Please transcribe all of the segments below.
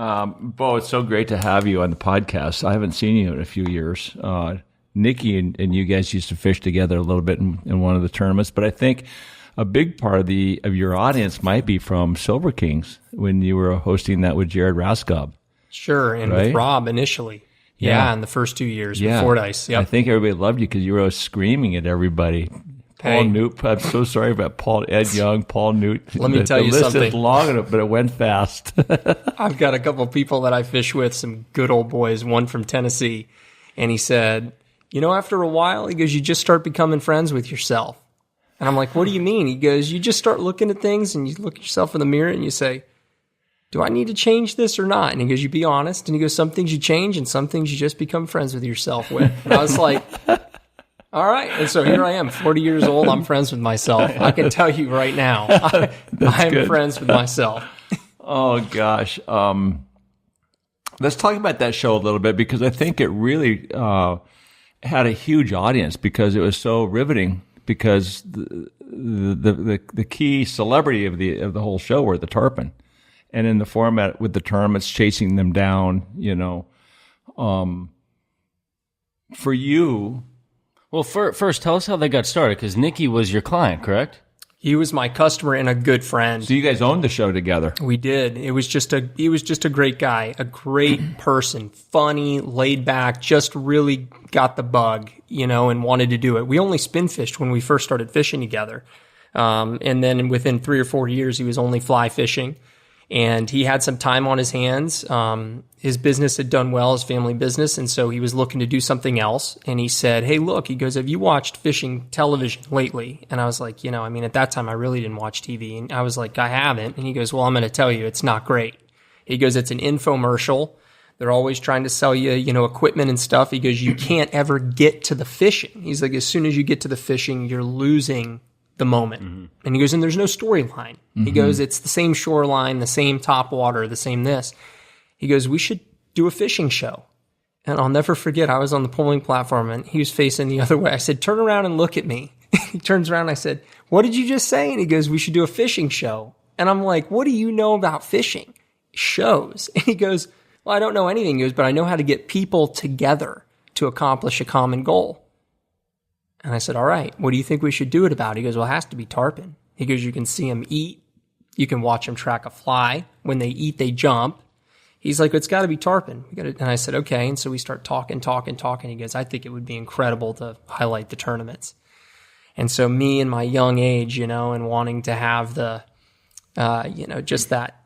Bo, it's so great to have you on the podcast. I haven't seen you in a few years. Nikki and you guys used to fish together a little bit in one of the tournaments, but I think a big part of your audience might be from Silver Kings when you were hosting that with Jared Raskob. Sure, and right? with Rob initially. Yeah, in the first 2 years with Fordyce. Yep. I think everybody loved you because you were always screaming at everybody. Paul Newt, I'm so sorry about Ed Young, Paul Newt. Let me tell you something. The list is long enough, but it went fast. I've got a couple of people that I fish with, some good old boys, one from Tennessee, and he said, after a while, he goes, you just start becoming friends with yourself. And I'm like, what do you mean? He goes, you just start looking at things and you look at yourself in the mirror and you say, do I need to change this or not? And he goes, you be honest. And he goes, some things you change and some things you just become friends with yourself with. And I was like, all right. And so here I am, 40 years old. I'm friends with myself. I can tell you right now, I'm friends with myself. Oh, gosh. Let's talk about that show a little bit because I think it really had a huge audience because it was so riveting because the key celebrity of the whole show were the Tarpon. And in the format with the tournaments, chasing them down, for you. Well, first, tell us how they got started, because Nikki was your client, correct? He was my customer and a good friend. So you guys owned the show together. We did. He was just a great guy, a great person, funny, laid back, just really got the bug, and wanted to do it. We only spin fished when we first started fishing together. And then within 3 or 4 years, he was only fly fishing. And he had some time on his hands. His business had done well, his family business, and so he was looking to do something else. And he said, hey, look, he goes, have you watched fishing television lately? And I was like, at that time I really didn't watch TV. And I was like, I haven't. And he goes, well, I'm going to tell you, it's not great. He goes, it's an infomercial. They're always trying to sell you, equipment and stuff. He goes, you can't ever get to the fishing. He's like, as soon as you get to the fishing, you're losing the moment. Mm-hmm. And he goes, and there's no storyline. Mm-hmm. He goes, it's the same shoreline, the same top water, the same this. He goes, we should do a fishing show. And I'll never forget, I was on the polling platform and he was facing the other way. I said, turn around and look at me. He turns around and I said, what did you just say? And he goes, we should do a fishing show. And I'm like, what do you know about fishing? Shows. And he goes, well, I don't know anything. He goes, but I know how to get people together to accomplish a common goal. And I said, all right, what do you think we should do it about? He goes, well, it has to be tarpon. He goes, you can see them eat. You can watch them track a fly. When they eat, they jump. He's like, it's got to be tarpon. And I said, okay. And so we start talking. He goes, I think it would be incredible to highlight the tournaments. And so me in my young age, and wanting to have the, just that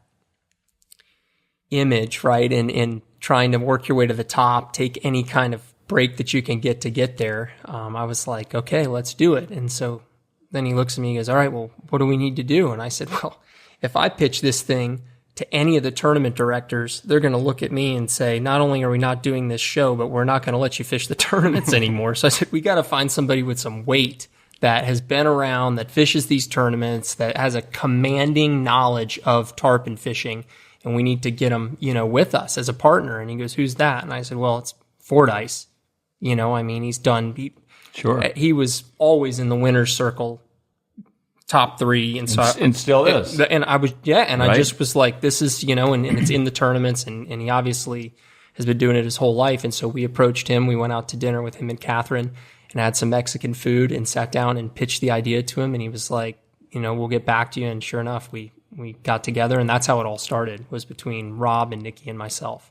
image, right? And trying to work your way to the top, take any kind of break that you can get there. I was like, okay, let's do it. And so then he looks at me and goes, all right, well, what do we need to do? And I said, well, if I pitch this thing to any of the tournament directors, they're going to look at me and say, not only are we not doing this show, but we're not going to let you fish the tournaments anymore. So I said, we got to find somebody with some weight that has been around, that fishes these tournaments, that has a commanding knowledge of tarpon fishing. And we need to get him, with us as a partner. And he goes, who's that? And I said, well, it's Fordyce. He's done. He was always in the winner's circle, top 3. And so and still is. And I was, and right? I just was like, this is, and it's in the tournaments and he obviously has been doing it his whole life. And so we approached him. We went out to dinner with him and Catherine and had some Mexican food and sat down and pitched the idea to him. And he was like, we'll get back to you. And sure enough, we got together and that's how it all started, was between Rob and Nikki and myself.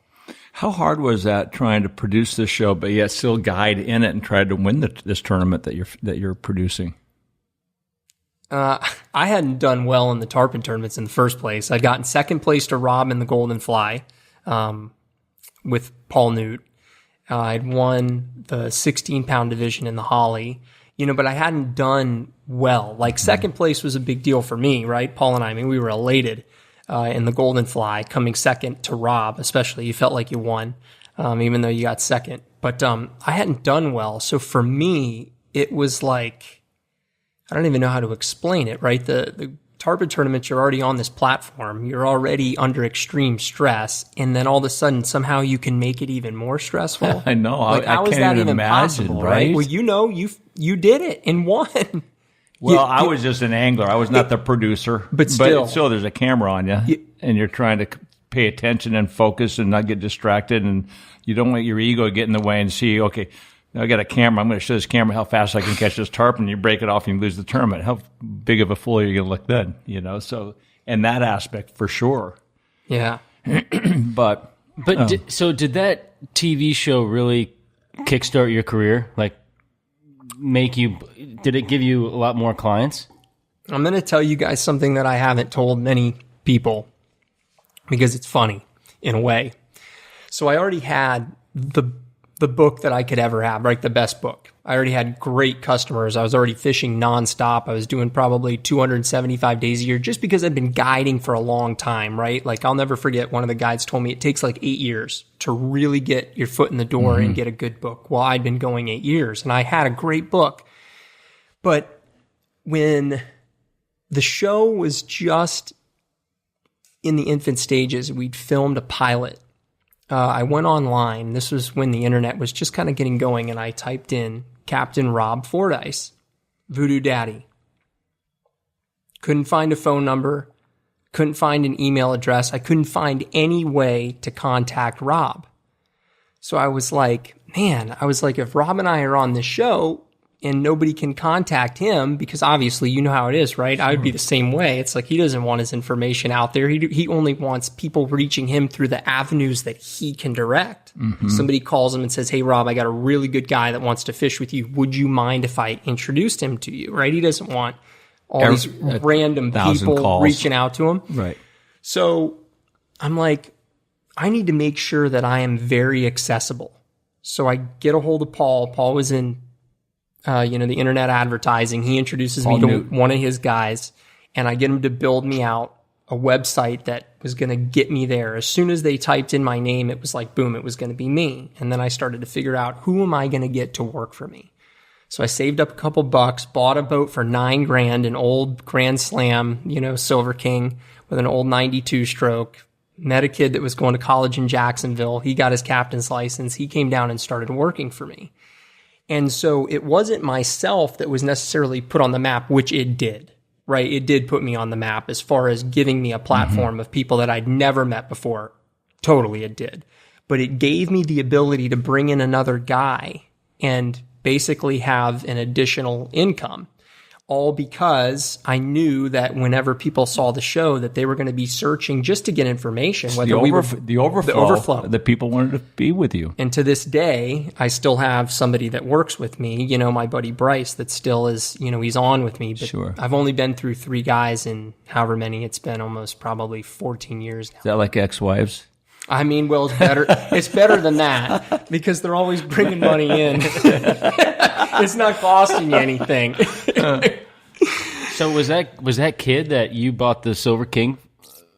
How hard was that trying to produce this show, but yet still guide in it and try to win this tournament that you're producing? I hadn't done well in the tarpon tournaments in the first place. I'd gotten second place to Rob in the Golden Fly with Paul Newt. I'd won the 16-pound division in the Holly, but I hadn't done well. Like second place was a big deal for me, right? Paul and I we were elated. In the Golden Fly, coming second to Rob, especially. You felt like you won, even though you got second. But I hadn't done well. So for me, it was like, I don't even know how to explain it, right? The tarpon tournaments, you're already on this platform. You're already under extreme stress. And then all of a sudden, somehow you can make it even more stressful. I know. Like, how is that even possible, right? Well, you did it and won. Well, I was just an angler. I was not the producer. But still there's a camera on you, and you're trying to pay attention and focus and not get distracted, and you don't want your ego to get in the way and see, okay, now I got a camera, I'm going to show this camera how fast I can catch this tarpon. You break it off and you lose the tournament. How big of a fool are you going to look then? You know, so in that aspect, for sure. Yeah. But did that TV show really kickstart your career? Like, did it give you a lot more clients? I'm going to tell you guys something that I haven't told many people because it's funny in a way. So I already had the book that I could ever have, right? The best book. I already had great customers. I was already fishing nonstop. I was doing probably 275 days a year just because I'd been guiding for a long time, right? Like, I'll never forget, one of the guides told me it takes like 8 years to really get your foot in the door and get a good book. Well, I'd been going 8 years and I had a great book. But when the show was just in the infant stages, we'd filmed a pilot. I went online. This was when the internet was just kind of getting going, and I typed in Captain Rob Fordyce, Voodoo Daddy. Couldn't find a phone number. Couldn't find an email address. I couldn't find any way to contact Rob. So I was like, if Rob and I are on this show and nobody can contact him, because obviously you know how it is, right? Sure. I would be the same way. It's like he doesn't want his information out there. He only wants people reaching him through the avenues that he can direct. Mm-hmm. Somebody calls him and says, hey, Rob, I got a really good guy that wants to fish with you. Would you mind if I introduced him to you, right? He doesn't want all these random people calls. Reaching out to him. Right. So I'm like, I need to make sure that I am very accessible. So I get a hold of Paul. Paul was in the internet advertising. He introduces me to one of his guys, and I get him to build me out a website that was going to get me there. As soon as they typed in my name, it was like, boom, it was going to be me. And then I started to figure out, who am I going to get to work for me? So I saved up a couple bucks, bought a boat for $9,000, an old Grand Slam, Silver King with an old 92 stroke. Met a kid that was going to college in Jacksonville. He got his captain's license. He came down and started working for me. And so it wasn't myself that was necessarily put on the map, which it did, right? It did put me on the map as far as giving me a platform of people that I'd never met before. Totally, it did. But it gave me the ability to bring in another guy and basically have an additional income, all because I knew that whenever people saw the show that they were going to be searching just to get information, whether the overflow that people wanted to be with you. And to this day, I still have somebody that works with me, my buddy Bryce, that still is, he's on with me. But sure. I've only been through 3 guys in however many, it's been almost probably 14 years now. Is that like ex-wives? I mean, well, it's better. It's better than that because they're always bringing money in. It's not costing you anything. So was that kid that you bought the Silver King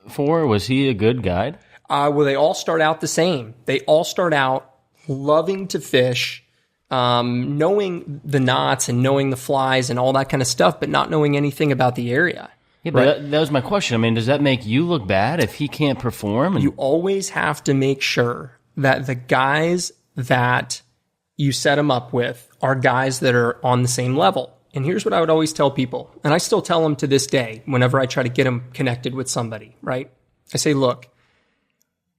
for? Was he a good guide? Well, they all start out the same. They all start out loving to fish, knowing the knots and knowing the flies and all that kind of stuff, but not knowing anything about the area. Yeah, but that was my question. I mean, does that make you look bad if he can't perform? You always have to make sure that the guys that you set them up with are guys that are on the same level. And here's what I would always tell people, and I still tell them to this day whenever I try to get them connected with somebody, right? I say, look,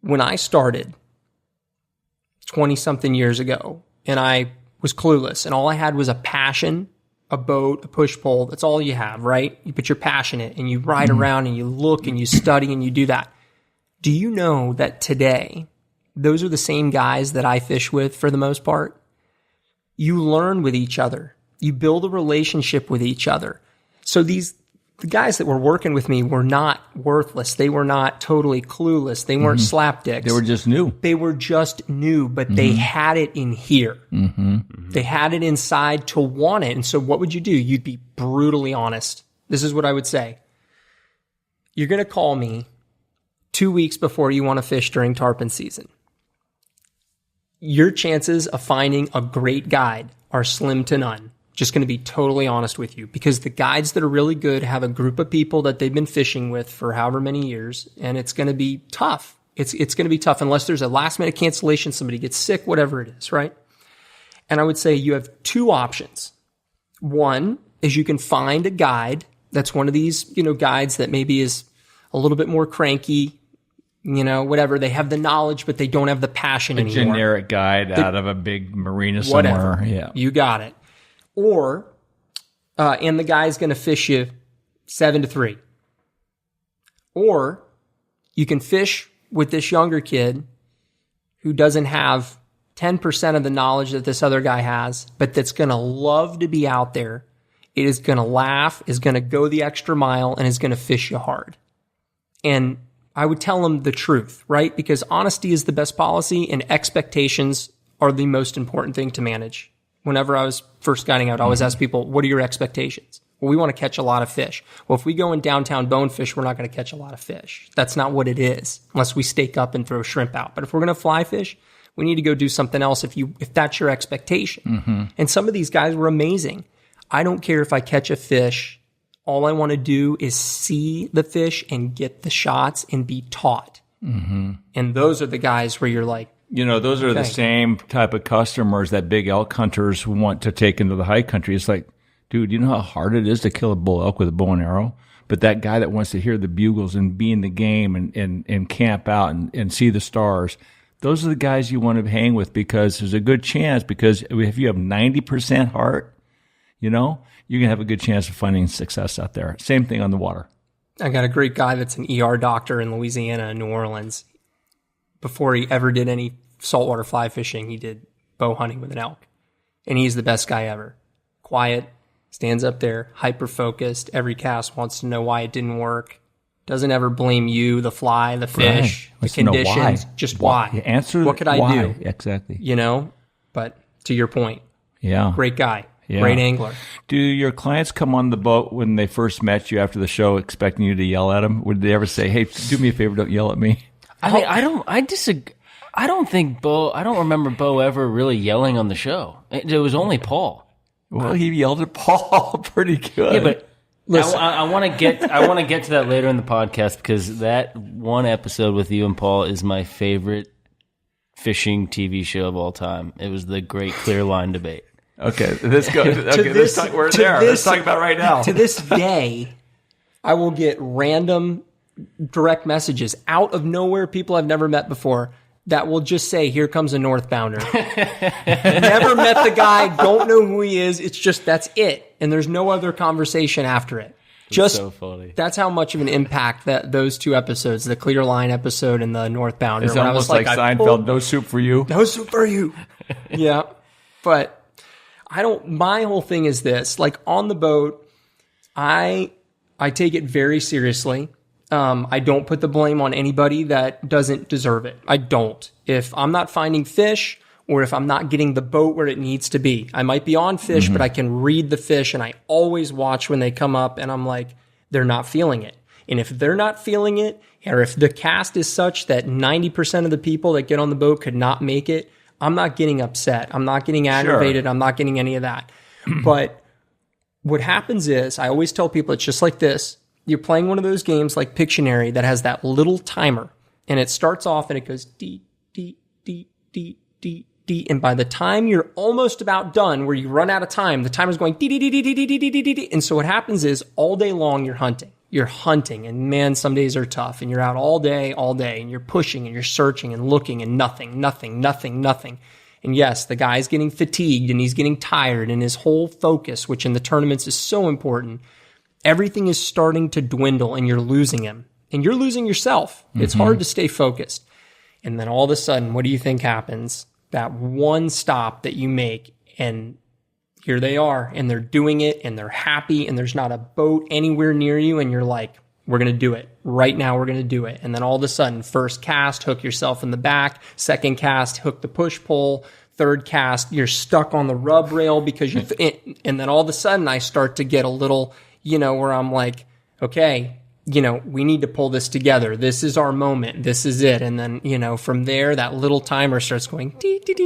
when I started 20-something years ago, and I was clueless, and all I had was a passion, a boat, a push-pole, that's all you have, right? But you're passionate, and you ride around, and you look, and you study, and you do that. Do you know that today, those are the same guys that I fish with for the most part? You learn with each other. You build a relationship with each other. So the guys that were working with me were not worthless. They were not totally clueless. They weren't slapdicks. They were just new. They were just new, but they had it in here. They had it inside to want it. And so what would you do? You'd be brutally honest. This is what I would say. You're going to call me 2 weeks before you want to fish during tarpon season. Your chances of finding a great guide are slim to none. Just going to be totally honest with you, because the guides that are really good have a group of people that they've been fishing with for however many years, and it's going to be tough. It's going to be tough unless there's a last minute cancellation, somebody gets sick, whatever it is, right? And I would say you have 2 options. One is you can find a guide that's one of these, guides that maybe is a little bit more cranky, whatever. They have the knowledge, but they don't have the passion anymore. Generic guide out of a big marina somewhere. Whatever. Yeah. You got it. Or, and the guy's going to fish you 7-3. Or you can fish with this younger kid who doesn't have 10% of the knowledge that this other guy has, but that's going to love to be out there. It is going to laugh, is going to go the extra mile, and is going to fish you hard. And I would tell him the truth, right? Because honesty is the best policy, and expectations are the most important thing to manage. Whenever I was first guiding out, I always ask people, what are your expectations? Well, we want to catch a lot of fish. Well, if we go in downtown Bonefish, we're not going to catch a lot of fish. That's not what it is, unless we stake up and throw shrimp out. But if we're going to fly fish, we need to go do something else if that's your expectation. And some of these guys were amazing. I don't care if I catch a fish. All I want to do is see the fish and get the shots and be taught. And those are the guys where you're like, those are the same type of customers that big elk hunters want to take into the high country. It's like, dude, you know how hard it is to kill a bull elk with a bow and arrow? But that guy that wants to hear the bugles and be in the game and camp out and see the stars, those are the guys you want to hang with, because there's a good chance, because if you have 90% heart, you're going to have a good chance of finding success out there. Same thing on the water. I got a great guy that's an ER doctor in Louisiana and New Orleans. Before he ever did any saltwater fly fishing, he did bow hunting with an elk. And he's the best guy ever. Quiet, stands up there, hyper-focused. Every cast wants to know why it didn't work. Doesn't ever blame you, the fly, the fish, the conditions. Just why. You answer what could I do? Exactly. But to your point, yeah, great guy. Yeah. Great angler. Do your clients come on the boat when they first met you after the show expecting you to yell at them? Would they ever say, hey, do me a favor, don't yell at me? I disagree. I don't remember Bo ever really yelling on the show. It was only Paul. Well, he yelled at Paul pretty good. Yeah, but listen, I want to get to that later in the podcast, because that one episode with you and Paul is my favorite fishing TV show of all time. It was the Great Clear Line Debate. Okay, let's go. Okay, let's talk about right now. To this day, I will get random direct messages out of nowhere, people I've never met before, that will just say, here comes a northbounder. Never met the guy, don't know who he is. It's just, that's it. And there's no other conversation after it. Just so funny. That's how much of an impact that those two episodes, the Clear Line episode and the northbounder. It's almost like Seinfeld, no soup for you. No soup for you. Yeah. But my whole thing is this, like on the boat, I take it very seriously. I don't put the blame on anybody that doesn't deserve it. I don't. If I'm not finding fish, or if I'm not getting the boat where it needs to be, I might be on fish, but I can read the fish, and I always watch when they come up, and I'm like, they're not feeling it. And if they're not feeling it, or if the cast is such that 90% of the people that get on the boat could not make it, I'm not getting upset. I'm not getting aggravated. Sure. I'm not getting any of that. But what happens is, I always tell people, it's just like this. You're playing one of those games like Pictionary that has that little timer, and it starts off and it goes dee, dee, dee, dee, dee, dee. And by the time you're almost about done, where you run out of time, the timer's going dee, dee, dee, dee, dee, dee, dee, dee, dee, dee. And so what happens is, all day long you're hunting. You're hunting, and man, some days are tough, and you're out all day, and you're pushing and you're searching and looking, and nothing. And yes, the guy's getting fatigued and he's getting tired, and his whole focus, which in the tournaments is so important, everything is starting to dwindle, and you're losing him, and you're losing yourself. It's hard to stay focused. And then all of a sudden, what do you think happens? That one stop that you make, and here they are, and they're doing it, and they're happy, and there's not a boat anywhere near you, and you're like, we're going to do it. Right now, we're going to do it. And then all of a sudden, first cast, hook yourself in the back. Second cast, hook the push-pull. Third cast, you're stuck on the rub rail because you... And then all of a sudden, I start to get a little, where I'm like, okay, we need to pull this together. This is our moment. This is it. And then, from there, that little timer starts going. Do you hear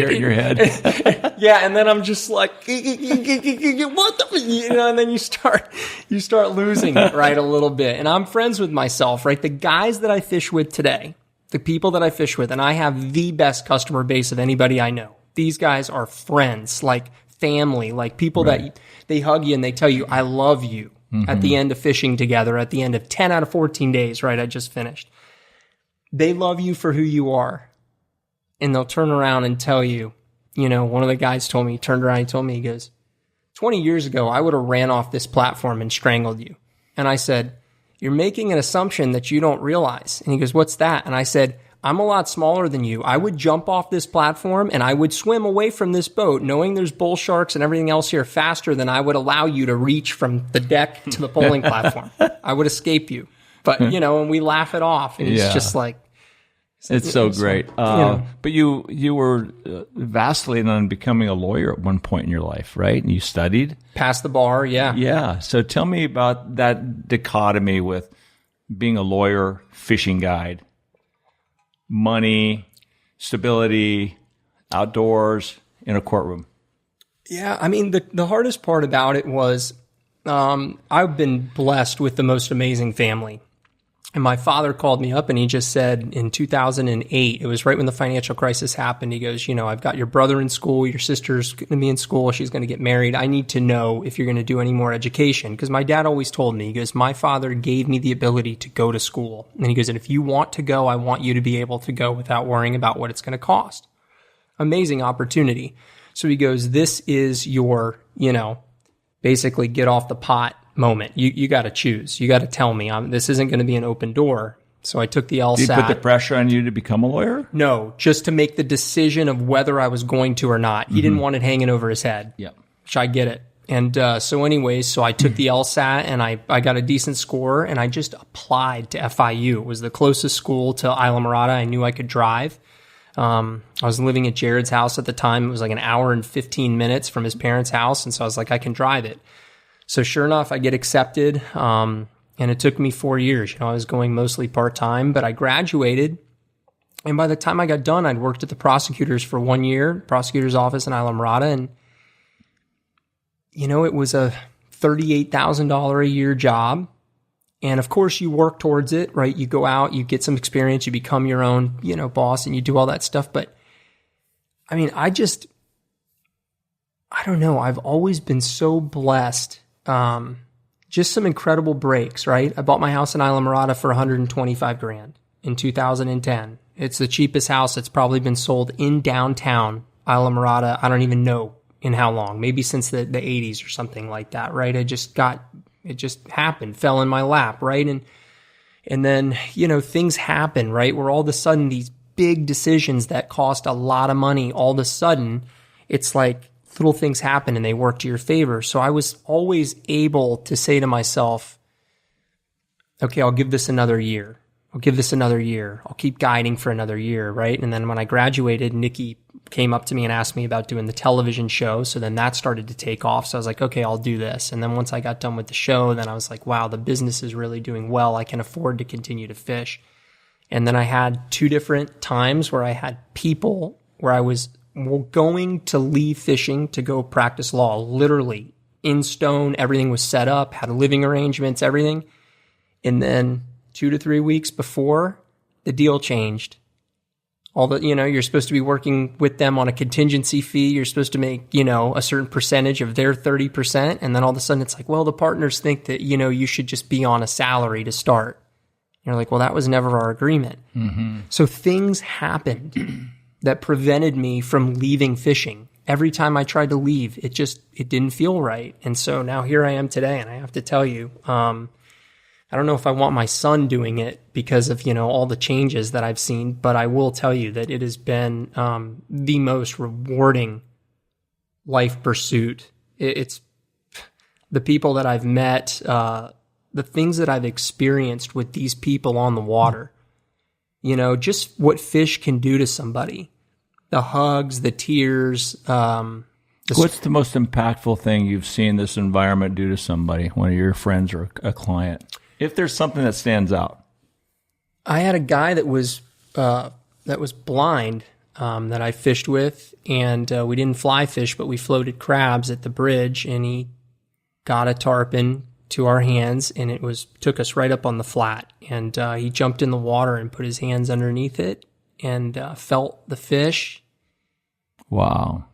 it in your head? Yeah, and then I'm just like, what the, and then you start losing it, right, a little bit. And I'm friends with myself, right? The guys that I fish with today, the people that I fish with, and I have the best customer base of anybody I know. These guys are friends, like family, like people that they hug you and they tell you, I love you. at the end of fishing together, at the end of 10 out of 14 days, right? I just finished. They love you for who you are. And they'll turn around and tell you, one of the guys told me, he turned around, he told me, he goes, 20 years ago, I would have ran off this platform and strangled you. And I said, you're making an assumption that you don't realize. And he goes, what's that? And I said, I'm a lot smaller than you. I would jump off this platform and I would swim away from this boat, knowing there's bull sharks and everything else here faster than I would allow you to reach from the deck to the polling platform. I would escape you. But, and we laugh it off. And it's just like, it's so great. But you were vacillating on becoming a lawyer at one point in your life, right? And you studied? Passed the bar, yeah. Yeah. So tell me about that dichotomy with being a lawyer, fishing guide, money, stability, outdoors, in a courtroom. Yeah, I mean, the hardest part about it was I've been blessed with the most amazing family. And my father called me up and he just said in 2008, it was right when the financial crisis happened. He goes, I've got your brother in school. Your sister's going to be in school. She's going to get married. I need to know if you're going to do any more education. Because my dad always told me, he goes, my father gave me the ability to go to school. And he goes, and if you want to go, I want you to be able to go without worrying about what it's going to cost. Amazing opportunity. So he goes, this is your, basically get off the pot moment. You got to choose. You got to tell me this isn't going to be an open door. So I took the LSAT. Did he put the pressure on you to become a lawyer? No, just to make the decision of whether I was going to or not. He didn't want it hanging over his head. Yeah, which I get it. And so I took the LSAT and I got a decent score and I just applied to FIU. It was the closest school to Islamorada. I knew I could drive. I was living at Jared's house at the time. It was like an hour and 15 minutes from his parents' house. And so I was like, I can drive it. So sure enough, I get accepted, and it took me 4 years. I was going mostly part-time, but I graduated, and by the time I got done, I'd worked at the prosecutors for 1 year, prosecutor's office in Islamorada, and, it was a $38,000 a year job, and of course you work towards it, right? You go out, you get some experience, you become your own, boss, and you do all that stuff, but, I mean, I don't know, I've always been so blessed. Just some incredible breaks, right? I bought my house in Islamorada for $125,000 in 2010. It's the cheapest house that's probably been sold in downtown Islamorada. I don't even know in how long, maybe since the 80s or something like that, right? It just happened, fell in my lap, right? And then, things happen, right? Where all of a sudden these big decisions that cost a lot of money, all of a sudden it's like, little things happen and they work to your favor. So I was always able to say to myself, okay, I'll give this another year. I'll keep guiding for another year, right? And then when I graduated, Nikki came up to me and asked me about doing the television show. So then that started to take off. So I was like, okay, I'll do this. And then once I got done with the show, then I was like, wow, the business is really doing well. I can afford to continue to fish. And then I had 2 different times where I had people where I was going to leave fishing to go practice law, literally in stone. Everything was set up, had living arrangements, everything. And then 2 to 3 weeks before, the deal changed. You're supposed to be working with them on a contingency fee. You're supposed to make, a certain percentage of their 30%. And then all of a sudden it's like, well, the partners think that, you should just be on a salary to start. And you're like, well, that was never our agreement. Mm-hmm. So things happened that prevented me from leaving fishing. Every time I tried to leave, it didn't feel right. And so now here I am today, and I have to tell you, I don't know if I want my son doing it because of, all the changes that I've seen, but I will tell you that it has been the most rewarding life pursuit. It's the people that I've met, the things that I've experienced with these people on the water, just what fish can do to somebody. The hugs, the tears. What's the most impactful thing you've seen this environment do to somebody, one of your friends or a client? If there's something that stands out. I had a guy that was blind that I fished with, and we didn't fly fish, but we floated crabs at the bridge, and he got a tarpon to our hands, and took us right up on the flat. And he jumped in the water and put his hands underneath it and felt the fish. Wow.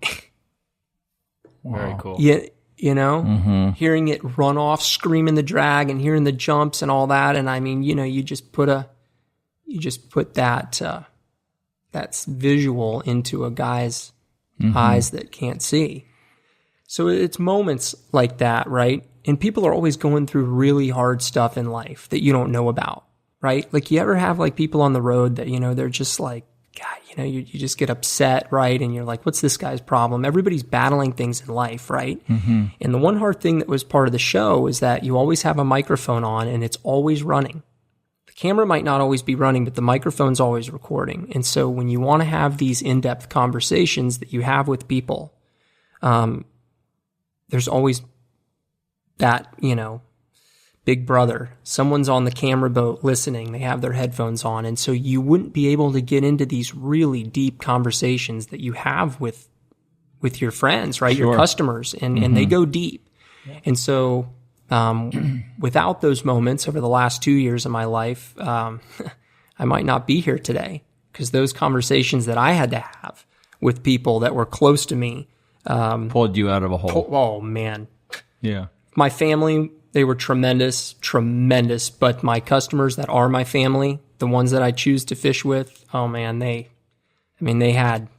Very cool. Yeah, you know, hearing it run off, screaming the drag and hearing the jumps and all that. And I mean, you know, you just put that, that's visual into a guy's eyes that can't see. So it's moments like that, right? And people are always going through really hard stuff in life that you don't know about, right? Like, you ever have like people on the road that, you know, they're just like, God, you know, you just get upset, right? And you're like, what's this guy's problem? Everybody's battling things in life, right? And the one hard thing that was part of the show is that you always have a microphone on and it's always running. The camera might not always be running, but the microphone's always recording. And so when you want to have these in-depth conversations that you have with people, there's always that, you know, big brother. Someone's on the camera boat listening. They have their headphones on. And so you wouldn't be able to get into these really deep conversations that you have with your friends, right? Your customers, and they go deep. And so, without those moments over the last 2 years of my life, I might not be here today, because those conversations that I had to have with people that were close to me, pulled you out of a hole. Oh man. Yeah. My family, they were tremendous, but my customers that are my family, the ones that I choose to fish with, oh man, they had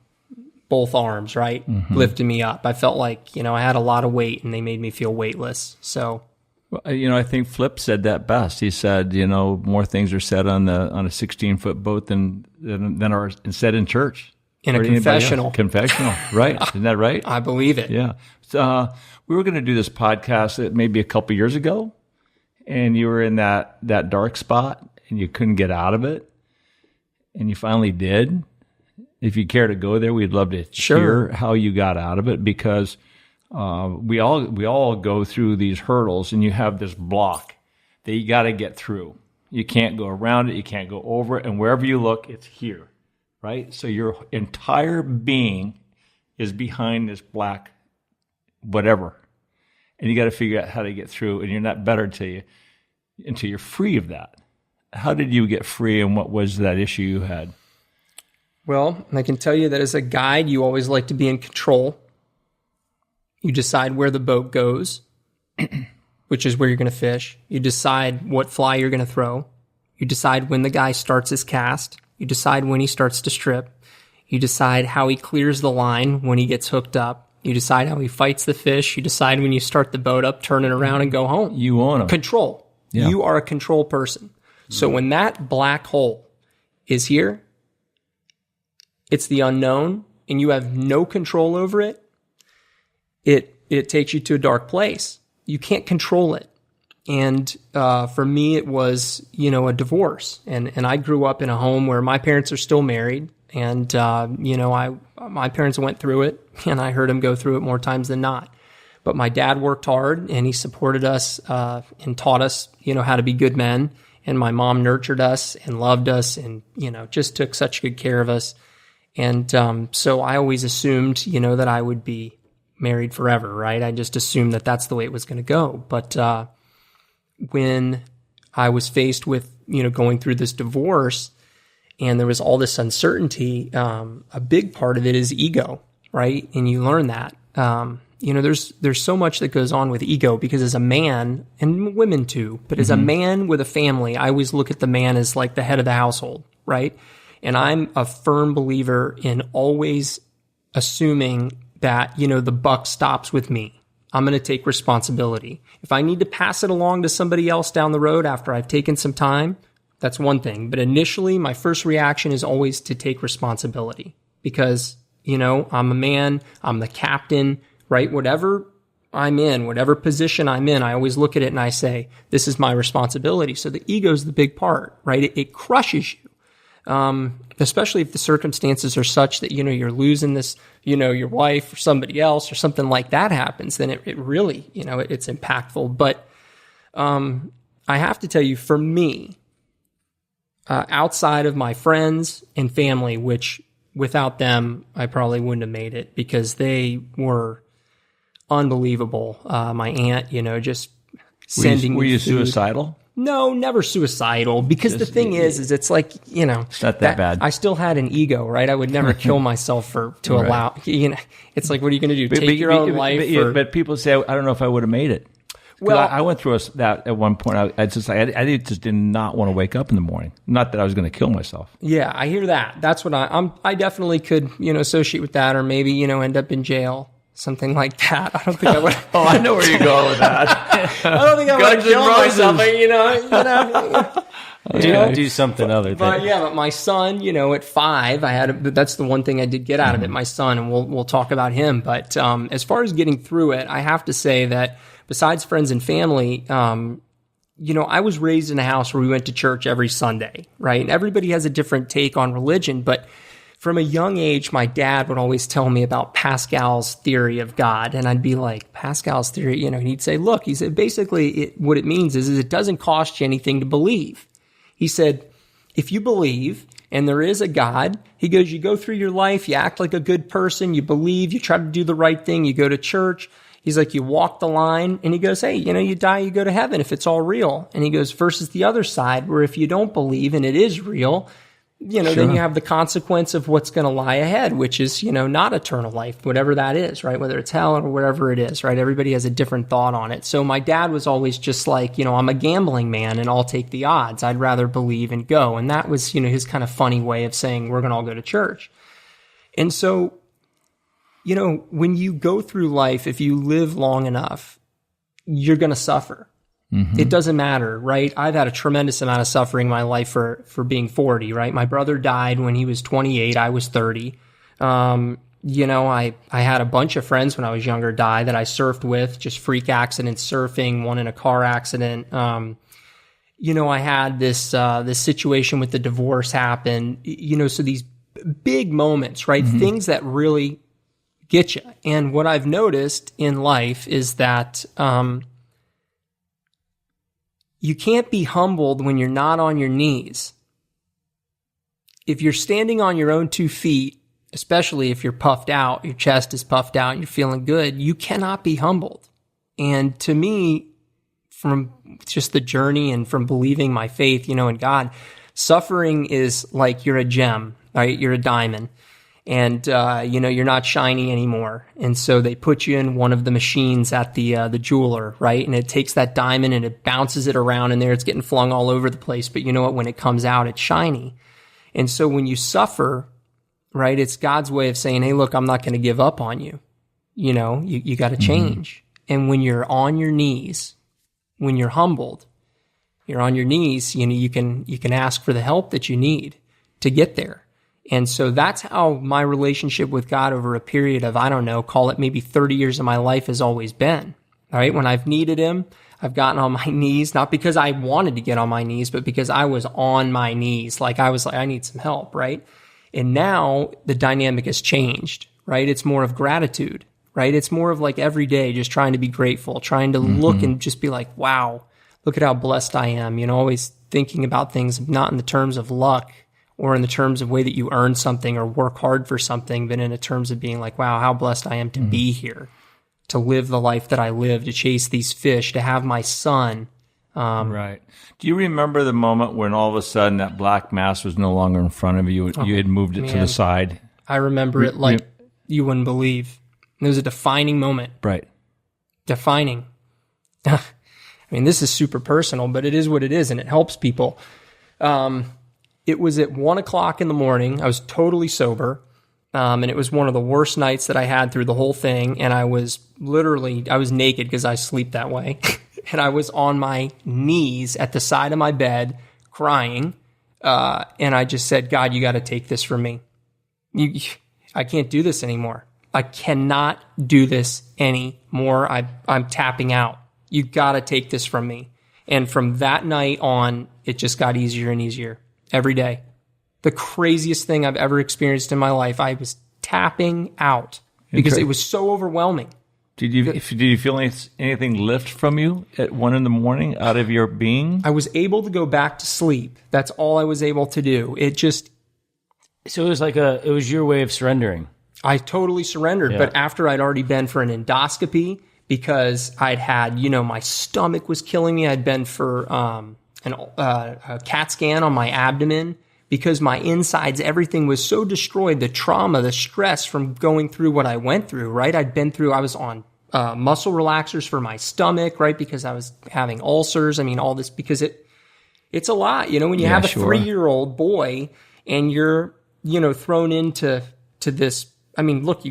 both arms, right? Lifting me up. I felt like, you know, I had a lot of weight and they made me feel weightless. So, well, you know, I think Flip said that best. He said, you know, more things are said on a 16-foot boat than are said in church. In a confessional. Confessional, right. Isn't that right? I believe it. Yeah. So, we were going to do this podcast maybe a couple years ago, and you were in that dark spot, and you couldn't get out of it, and you finally did. If you care to go there, we'd love to hear how you got out of it, because we all go through these hurdles, and you have this block that you got to get through. You can't go around it. You can't go over it. And wherever you look, it's here, right? So your entire being is behind this black whatever. And you got to figure out how to get through, and you're not better until you're free of that. How did you get free, and what was that issue you had? Well, I can tell you that as a guide, you always like to be in control. You decide where the boat goes, which is where you're going to fish. You decide what fly you're going to throw. You decide when the guy starts his cast. You decide when he starts to strip. You decide how he clears the line when he gets hooked up. You decide how he fights the fish. You decide when you start the boat up, turn it around, and go home. You own him. Control. Yeah. You are a control person. So when that black hole is here, it's the unknown, and you have no control over it, it takes you to a dark place. You can't control it. And for me, it was, you know, a divorce. And I grew up in a home where my parents are still married. And, you know, my parents went through it, and I heard them go through it more times than not. But my dad worked hard, and he supported us and taught us, you know, how to be good men. And my mom nurtured us and loved us and, you know, just took such good care of us. And so I always assumed, you know, that I would be married forever, right? I just assumed that that's the way it was going to go. But when I was faced with, you know, going through this divorce, and there was all this uncertainty, a big part of it is ego, right? And you learn that. You know, there's so much that goes on with ego, because as a man, and women too, but as a man with a family, I always look at the man as like the head of the household, right? And I'm a firm believer in always assuming that, you know, the buck stops with me. I'm going to take responsibility. If I need to pass it along to somebody else down the road after I've taken some time, that's one thing. But initially, my first reaction is always to take responsibility, because, you know, I'm a man, I'm the captain, right? Whatever I'm in, whatever position I'm in, I always look at it and I say, this is my responsibility. So the ego is the big part, right? It crushes you. Especially if the circumstances are such that, you know, you're losing this, you know, your wife or somebody else or something like that happens, then it really, you know, it's impactful. But, I have to tell you, for me, outside of my friends and family, which without them, I probably wouldn't have made it, because they were unbelievable. My aunt, you know, just sending me Were you food. suicidal? No, never suicidal. Because the thing is it's like, it's not that bad. I still had an ego, right? I would never kill myself to Right. allow, it's like, what are you going to do? Take your own life? But people say, I don't know if I would have made it. Well, I went through that at one point. I just did not want to wake up in the morning. Not that I was going to kill myself. yeah, I hear that. That's what I definitely could, associate with that, or maybe, end up in jail. Something like that. I don't think I would. Oh, I know where you're going with that. I don't think I would kill myself. But, Do something other. But my son, at 5, that's the one thing I did get out of it. My son, and we'll talk about him. But as far as getting through it, I have to say that besides friends and family, I was raised in a house where we went to church every Sunday, right? And everybody has a different take on religion, but from a young age, my dad would always tell me about Pascal's theory of God. And I'd be like, Pascal's theory, and he'd say, look, he said, basically what it means is it doesn't cost you anything to believe. He said, if you believe and there is a God, he goes, you go through your life, you act like a good person, you believe, you try to do the right thing, you go to church. He's like, you walk the line, and he goes, hey, you die, you go to heaven if it's all real. And he goes, versus the other side, where if you don't believe and it is real, Sure. then you have the consequence of what's going to lie ahead, which is, not eternal life, whatever that is, right? Whether it's hell or whatever it is, right? Everybody has a different thought on it. So my dad was always just like, I'm a gambling man and I'll take the odds. I'd rather believe and go. And that was, his kind of funny way of saying, we're going to all go to church. And so, when you go through life, if you live long enough, you're going to suffer. Mm-hmm. It doesn't matter, right? I've had a tremendous amount of suffering in my life for being 40, right? My brother died when he was 28. I was 30. I had a bunch of friends when I was younger die that I surfed with, just freak accidents surfing, one in a car accident. I had this situation with the divorce happen, so these big moments, right? Mm-hmm. Things that really get you. And what I've noticed in life is that, you can't be humbled when you're not on your knees. If you're standing on your own 2 feet, especially if you're puffed out, your chest is puffed out, and you're feeling good, you cannot be humbled. And to me, from just the journey and from believing my faith, in God, suffering is like you're a gem, right? You're a diamond. And, you're not shiny anymore. And so they put you in one of the machines at the jeweler, right? And it takes that diamond and it bounces it around in there. It's getting flung all over the place. But you know what? When it comes out, it's shiny. And so when you suffer, right, it's God's way of saying, hey, look, I'm not going to give up on you. You got to change. Mm-hmm. And when you're on your knees, when you're humbled, you're on your knees, you can ask for the help that you need to get there. And so that's how my relationship with God over a period of, call it maybe 30 years of my life has always been. All right. When I've needed him, I've gotten on my knees, not because I wanted to get on my knees, but because I was on my knees. Like I was like, I need some help. Right. And now the dynamic has changed, right? It's more of gratitude, right? It's more of like every day, just trying to be grateful, trying to look and just be like, wow, look at how blessed I am. Always thinking about things, not in the terms of luck, or in the terms of way that you earn something or work hard for something, but in the terms of being like, wow, how blessed I am to be here, to live the life that I live, to chase these fish, to have my son. Right. Do you remember the moment when all of a sudden that black mass was no longer in front of you? You had moved it to the side. I remember it like you wouldn't believe. It was a defining moment. Right. Defining. I mean, this is super personal, but it is what it is, and it helps people. It was at 1:00 in the morning. I was totally sober. And it was one of the worst nights that I had through the whole thing. And I was naked because I sleep that way. And I was on my knees at the side of my bed crying. And I just said, God, you got to take this from me. I can't do this anymore. I cannot do this anymore. I'm tapping out. You got to take this from me. And from that night on, it just got easier and easier. Every day. The craziest thing I've ever experienced in my life. I was tapping out because it was so overwhelming. Did you feel anything lift from you at 1 a.m. out of your being? I was able to go back to sleep. That's all I was able to do. So it was your way of surrendering. I totally surrendered. Yeah. But after I'd already been for an endoscopy, because I'd had, my stomach was killing me. I'd been for, a CAT scan on my abdomen because my insides, everything was so destroyed. The trauma, the stress from going through what I went through, right? I was on muscle relaxers for my stomach, right? Because I was having ulcers. I mean, all this because it's a lot, when you have a 3-year-old boy and you're, thrown into this. I mean, look,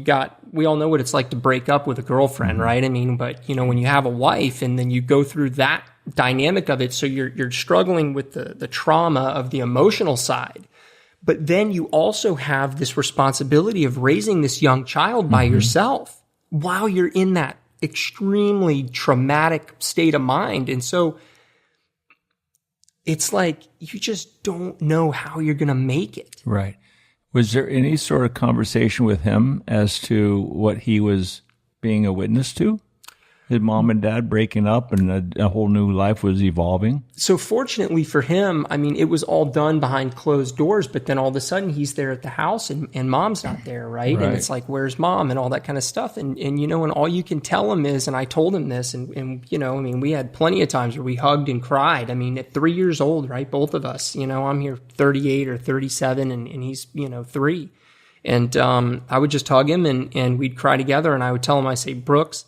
we all know what it's like to break up with a girlfriend, right? I mean, but when you have a wife and then you go through that dynamic of it, so you're struggling with the trauma of the emotional side, but then you also have this responsibility of raising this young child by yourself while you're in that extremely traumatic state of mind. And so it's like you just don't know how you're going to make it. Right. Was there any sort of conversation with him as to what he was being a witness to? His mom and dad breaking up and a whole new life was evolving? So fortunately for him, I mean, it was all done behind closed doors, but then all of a sudden he's there at the house and mom's not there, right? And it's like, where's mom and all that kind of stuff. And and all you can tell him is, and I told him this, and I mean, we had plenty of times where we hugged and cried. I mean, at 3 years old, right? Both of us, I'm here 38 or 37 and he's, 3. And I would just hug him and we'd cry together. And I would tell him, I say, Brooks,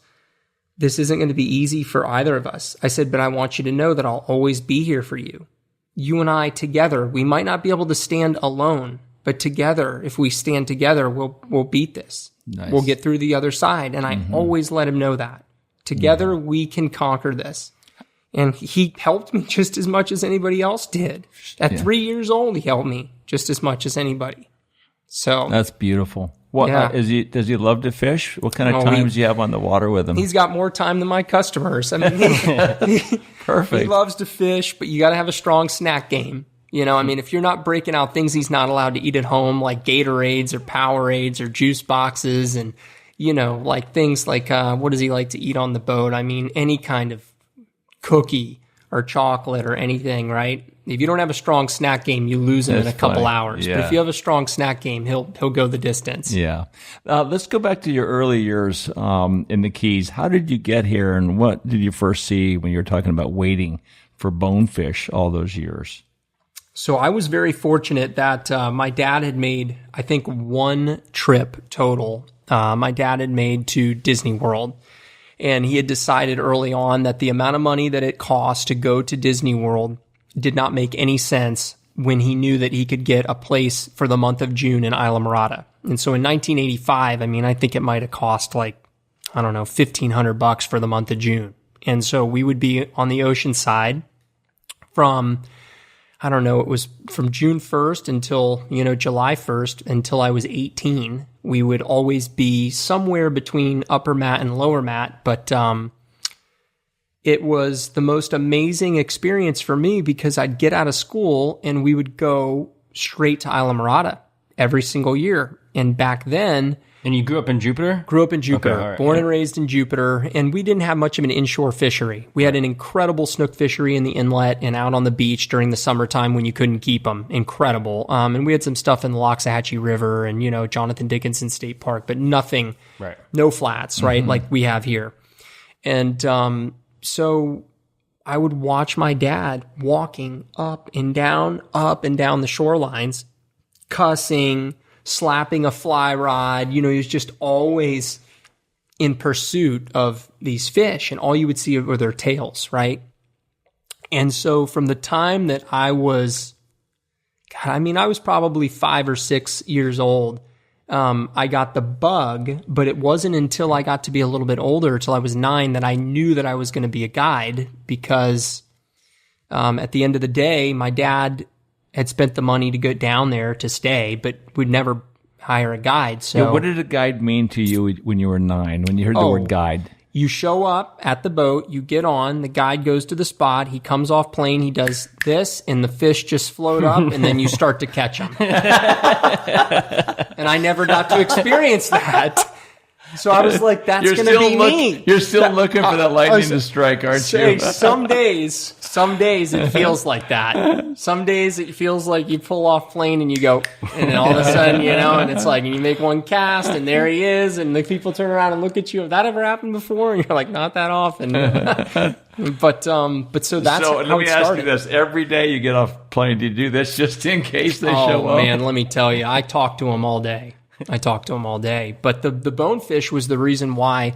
this isn't going to be easy for either of us. I said, but I want you to know that I'll always be here for you. You and I together, we might not be able to stand alone, but together, if we stand together, we'll beat this. Nice. We'll get through the other side. And I always let him know that. Together, we can conquer this. And he helped me just as much as anybody else did. At 3 years old, he helped me just as much as anybody. So that's beautiful. What does he love to fish? What kind of times do you have on the water with him? He's got more time than my customers. I mean, perfect. He loves to fish, but you got to have a strong snack game. I mean, if you're not breaking out things he's not allowed to eat at home, like Gatorades or Powerades or juice boxes, and like things like what does he like to eat on the boat? I mean, any kind of cookie or chocolate or anything, right? If you don't have a strong snack game, you lose him in a couple hours. Yeah. But if you have a strong snack game, he'll go the distance. Yeah. Let's go back to your early years in the Keys. How did you get here, and what did you first see when you were talking about waiting for bonefish all those years? So I was very fortunate that my dad had made, I think, one trip total. My dad had made to Disney World. And he had decided early on that the amount of money that it cost to go to Disney World did not make any sense when he knew that he could get a place for the month of June in Islamorada. And so in 1985, I mean, I think it might have cost like, I don't know, $1,500 for the month of June. And so we would be on the ocean side from, I don't know, it was from June 1st until, July 1st until I was 18. We would always be somewhere between upper mat and lower mat, but it was the most amazing experience for me because I'd get out of school and we would go straight to Islamorada every single year. And back then... And you grew up in Jupiter? Grew up in Jupiter. Okay, right, born and raised in Jupiter. And we didn't have much of an inshore fishery. We had an incredible snook fishery in the inlet and out on the beach during the summertime when you couldn't keep them. Incredible. And we had some stuff in the Loxahatchee River and, Jonathan Dickinson State Park, but nothing, no flats, right, like we have here. And so I would watch my dad walking up and down the shorelines, cussing, slapping a fly rod. He was just always in pursuit of these fish, and all you would see were their tails, right? And so from the time that I was probably 5 or 6 years old, I got the bug, but it wasn't until I got to be a little bit older, till I was 9, that I knew that I was going to be a guide because at the end of the day, my dad had spent the money to go down there to stay, but would never hire a guide. So, what did a guide mean to you when you were 9, when you heard the word guide? You show up at the boat, you get on, the guide goes to the spot, he comes off plane, he does this, and the fish just float up, and then you start to catch them. And I never got to experience that. So I was like, that's going to be me. You're still looking for that lightning to strike, aren't you? Some days it feels like that. Some days it feels like you pull off plane and you go, and then all of a sudden, and it's like, and you make one cast and there he is, and the people turn around and look at you. Have that ever happened before? And you're like, not that often. But so that's so how let me it ask started. you this: every day you get off plane, do you do this just in case they show Oh up? man, let me tell you, I talk to them all day. But the bonefish was the reason why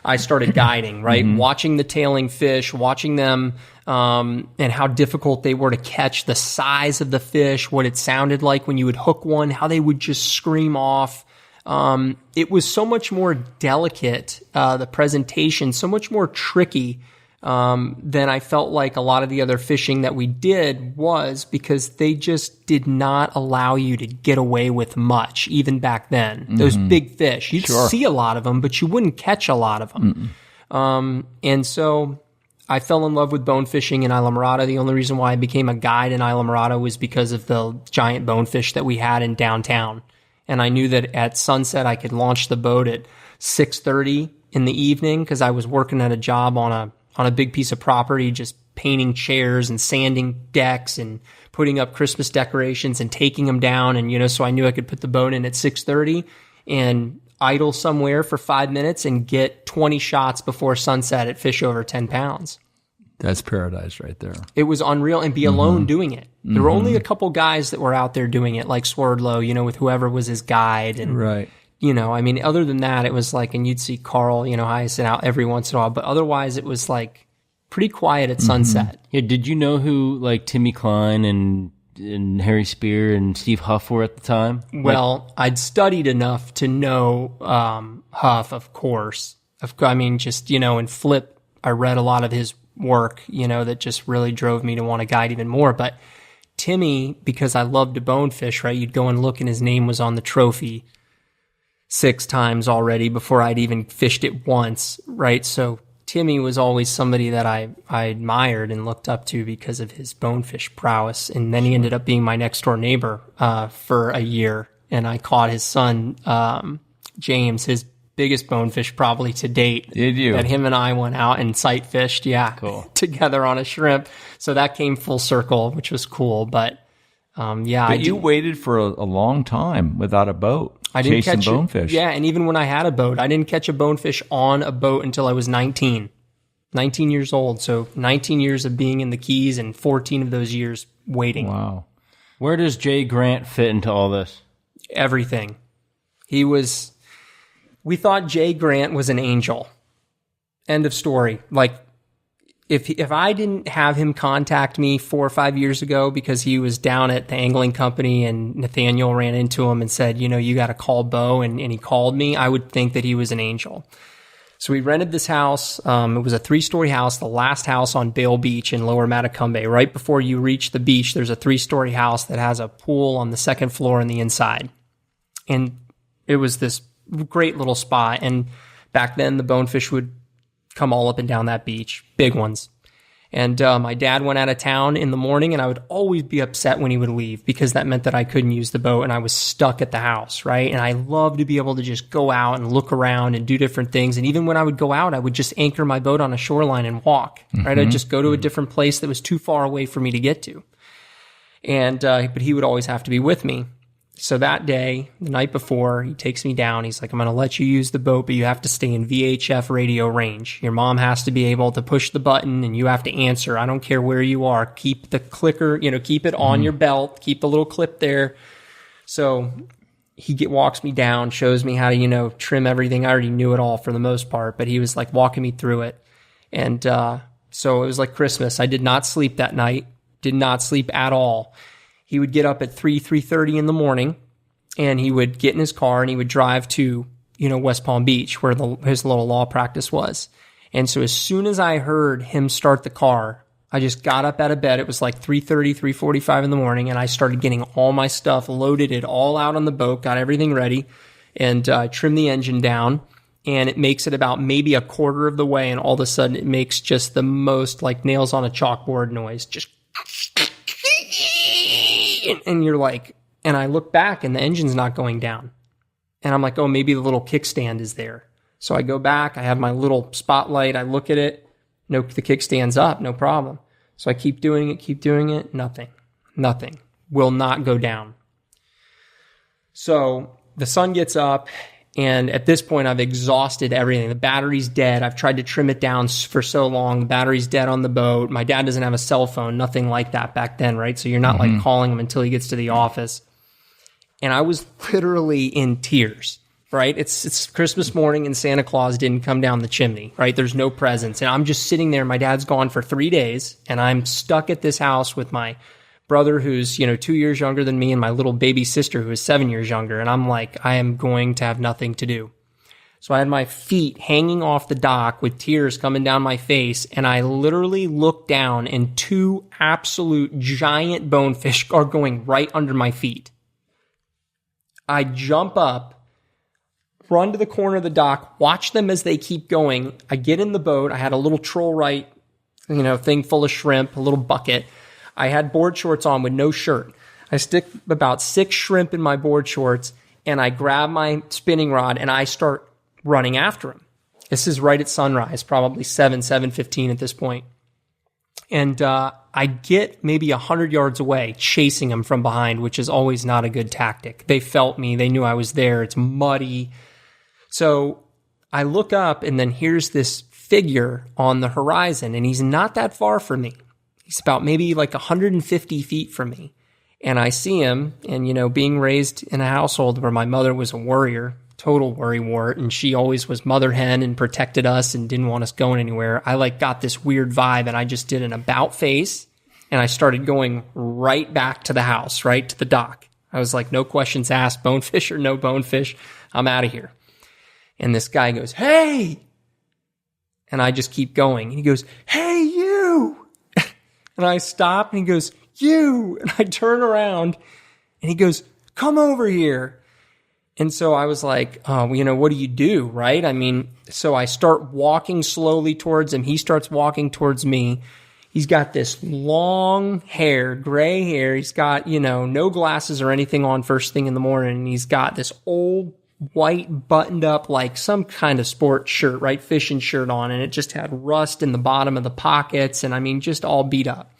I started guiding, right? Watching the tailing fish, watching them, and how difficult they were to catch, the size of the fish, what it sounded like when you would hook one, how they would just scream off. It was so much more delicate, the presentation, so much more tricky, than I felt like a lot of the other fishing that we did was, because they just did not allow you to get away with much, even back then. Those big fish, you'd see a lot of them, but you wouldn't catch a lot of them. And so I fell in love with bonefishing in Islamorada. The only reason why I became a guide in Islamorada was because of the giant bonefish that we had in downtown. And I knew that at sunset I could launch the boat at 6:30 in the evening, because I was working at a job on a big piece of property, just painting chairs and sanding decks and putting up Christmas decorations and taking them down. And, so I knew I could put the boat in at 6:30 and idle somewhere for 5 minutes and get 20 shots before sunset at fish over 10 pounds. That's paradise right there. It was unreal, and be alone doing it. There were only a couple guys that were out there doing it, like Swerdlow, with whoever was his guide. And, Right. other than that, it was like, and you'd see Carl, Hyacinth out every once in a while, but otherwise it was like pretty quiet at sunset. Yeah, did you know who like Timmy Klein and Harry Spear and Steve Huff were at the time? Well, I'd studied enough to know Huff, of course. And Flip, I read a lot of his work, that just really drove me to want to guide even more. But Timmy, because I loved to bonefish, right? You'd go and look and his name was on the trophy 6 times already before I'd even fished it once, right? So Timmy was always somebody that I admired and looked up to because of his bonefish prowess. And then he ended up being my next door neighbor for a year. And I caught his son, James, his biggest bonefish probably to date. Did you? That him and I went out and sight fished, Cool. together on a shrimp. So that came full circle, which was cool. But But you waited for a long time without a boat. I didn't chasing catch bonefish. Yeah, and even when I had a boat, I didn't catch a bonefish on a boat until I was 19. 19 years old. So 19 years of being in the Keys and 14 of those years waiting. Wow. Where does Jay Grant fit into all this? Everything. We thought Jay Grant was an angel. End of story. Like, if I didn't have him contact me 4 or 5 years ago because he was down at the angling company and Nathaniel ran into him and said, you got to call Bo, and he called me, I would think that he was an angel. So we rented this house. It was a 3-story house, the last house on Bale Beach in Lower Matacumbe. Right before you reach the beach, there's a 3-story house that has a pool on the second floor on the inside. And it was this great little spot. And back then the bonefish would come all up and down that beach, big ones. And my dad went out of town in the morning, and I would always be upset when he would leave because that meant that I couldn't use the boat and I was stuck at the house, right? And I love to be able to just go out and look around and do different things. And even when I would go out, I would just anchor my boat on a shoreline and walk, right? I'd just go to a different place that was too far away for me to get to. And but he would always have to be with me. So that day, the night before, he takes me down. He's like, I'm going to let you use the boat, but you have to stay in VHF radio range. Your mom has to be able to push the button and you have to answer. I don't care where you are. Keep the clicker, keep it on your belt. Keep the little clip there. So he walks me down, shows me how to, trim everything. I already knew it all for the most part, but he was like walking me through it. And so it was like Christmas. I did not sleep that night. Did not sleep at all. He would get up at 3:30 in the morning, and he would get in his car and he would drive to, West Palm Beach, where his little law practice was. And so as soon as I heard him start the car, I just got up out of bed. It was like 3:30, 3:45 in the morning, and I started getting all my stuff, loaded it all out on the boat, got everything ready, and trimmed the engine down. And it makes it about maybe a quarter of the way, and all of a sudden it makes just the most like nails on a chalkboard noise. Just and you're like, and I look back and the engine's not going down. And I'm like, oh, maybe the little kickstand is there. So I go back, I have my little spotlight, I look at it. No, the kickstand's up, no problem. So I keep doing it, nothing. Will not go down. So the sun gets up And at this point, I've exhausted everything. The battery's dead. I've tried to trim it down for so long. The battery's dead on the boat. My dad doesn't have a cell phone, nothing like that back then, right? So you're not like calling him until he gets to the office. And I was literally in tears, right? It's Christmas morning and Santa Claus didn't come down the chimney, right? There's no presents. And I'm just sitting there. My dad's gone for 3 days and I'm stuck at this house with my brother who's, 2 years younger than me and my little baby sister who is 7 years younger. And I'm like, I am going to have nothing to do. So I had my feet hanging off the dock with tears coming down my face. And I literally looked down and 2 absolute giant bonefish are going right under my feet. I jump up, run to the corner of the dock, watch them as they keep going. I get in the boat. I had a little troll right, thing full of shrimp, a little bucket. I had board shorts on with no shirt. I stick about 6 shrimp in my board shorts and I grab my spinning rod and I start running after him. This is right at sunrise, probably 7:15 at this point. And I get maybe 100 yards away chasing him from behind, which is always not a good tactic. They felt me. They knew I was there. It's muddy. So I look up and then here's this figure on the horizon and he's not that far from me. He's about maybe like 150 feet from me. And I see him and, being raised in a household where my mother was a worrier, total worrywart, and she always was mother hen and protected us and didn't want us going anywhere. I got this weird vibe and I just did an about face and I started going right back to the house, right to the dock. I was like, no questions asked, bonefish or no bonefish, I'm out of here. And this guy goes, hey! And I just keep going. And he goes, hey, you! And I stop and he goes, you! And I turn around and he goes, come over here. And so I was like, what do you do, right? So I start walking slowly towards him. He starts walking towards me. He's got this long hair, gray hair. He's got, no glasses or anything on first thing in the morning. And he's got this old white buttoned up, like some kind of sport shirt, right? Fishing shirt on. And it just had rust in the bottom of the pockets. And just all beat up.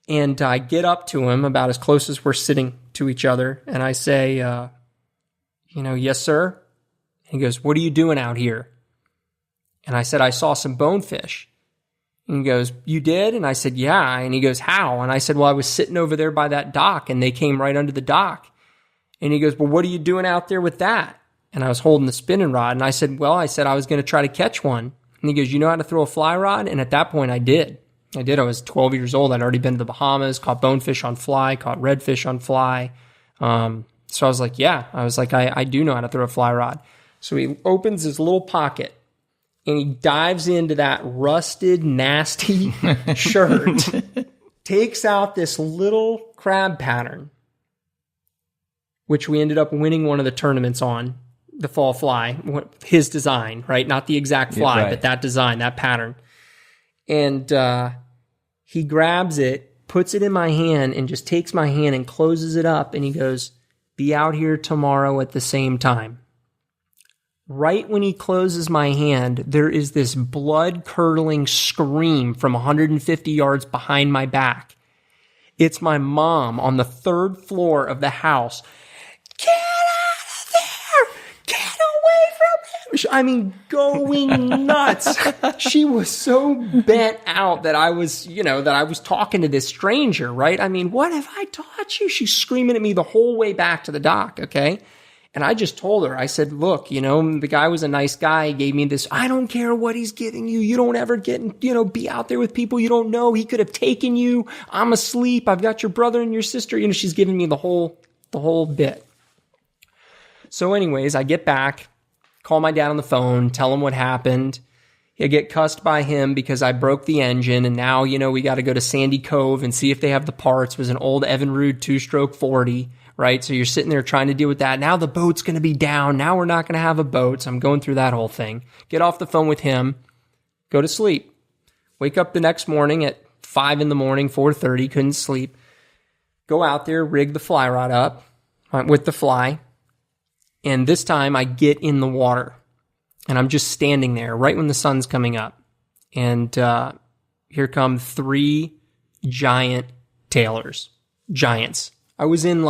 And I get up to him about as close as we're sitting to each other. And I say, yes, sir. He goes, what are you doing out here? And I said, I saw some bonefish. And he goes, you did? And I said, yeah. And he goes, how? And I said, well, I was sitting over there by that dock and they came right under the dock. And he goes, well, what are you doing out there with that? And I was holding the spinning rod. And I said, I was going to try to catch one. And he goes, you know how to throw a fly rod? And at that point I did. I was 12 years old. I'd already been to the Bahamas, caught bonefish on fly, caught redfish on fly. So I was like, yeah. I do know how to throw a fly rod. So he opens his little pocket and he dives into that rusted, nasty shirt, takes out this little crab pattern, which we ended up winning one of the tournaments on, the fall fly, his design, right? Not the exact fly, yeah, right, but that design, that pattern. And he grabs it, puts it in my hand, and just takes my hand and closes it up. And he goes, be out here tomorrow at the same time. Right when he closes my hand, there is this blood-curdling scream from 150 yards behind my back. It's my mom on the 3rd floor of the house. Get out of there! Get away from him! Going nuts. She was so bent out that I was, talking to this stranger, right? What have I taught you? She's screaming at me the whole way back to the dock, okay? And I just told her, I said, look, the guy was a nice guy. He gave me this, I don't care what he's giving you. You don't ever be out there with people you don't know. He could have taken you. I'm asleep. I've got your brother and your sister. She's giving me the whole bit. So anyways, I get back, call my dad on the phone, tell him what happened. I get cussed by him because I broke the engine. And now, we got to go to Sandy Cove and see if they have the parts. It was an old Evinrude 2-stroke 40. Right? So you're sitting there trying to deal with that. Now the boat's going to be down. Now we're not going to have a boat. So I'm going through that whole thing. Get off the phone with him. Go to sleep. Wake up the next morning at 5 in the morning, 4:30. Couldn't sleep. Go out there, rig the fly rod up with the fly. And this time I get in the water. And I'm just standing there right when the sun's coming up. And here come 3 giant tailors. Giants. I was in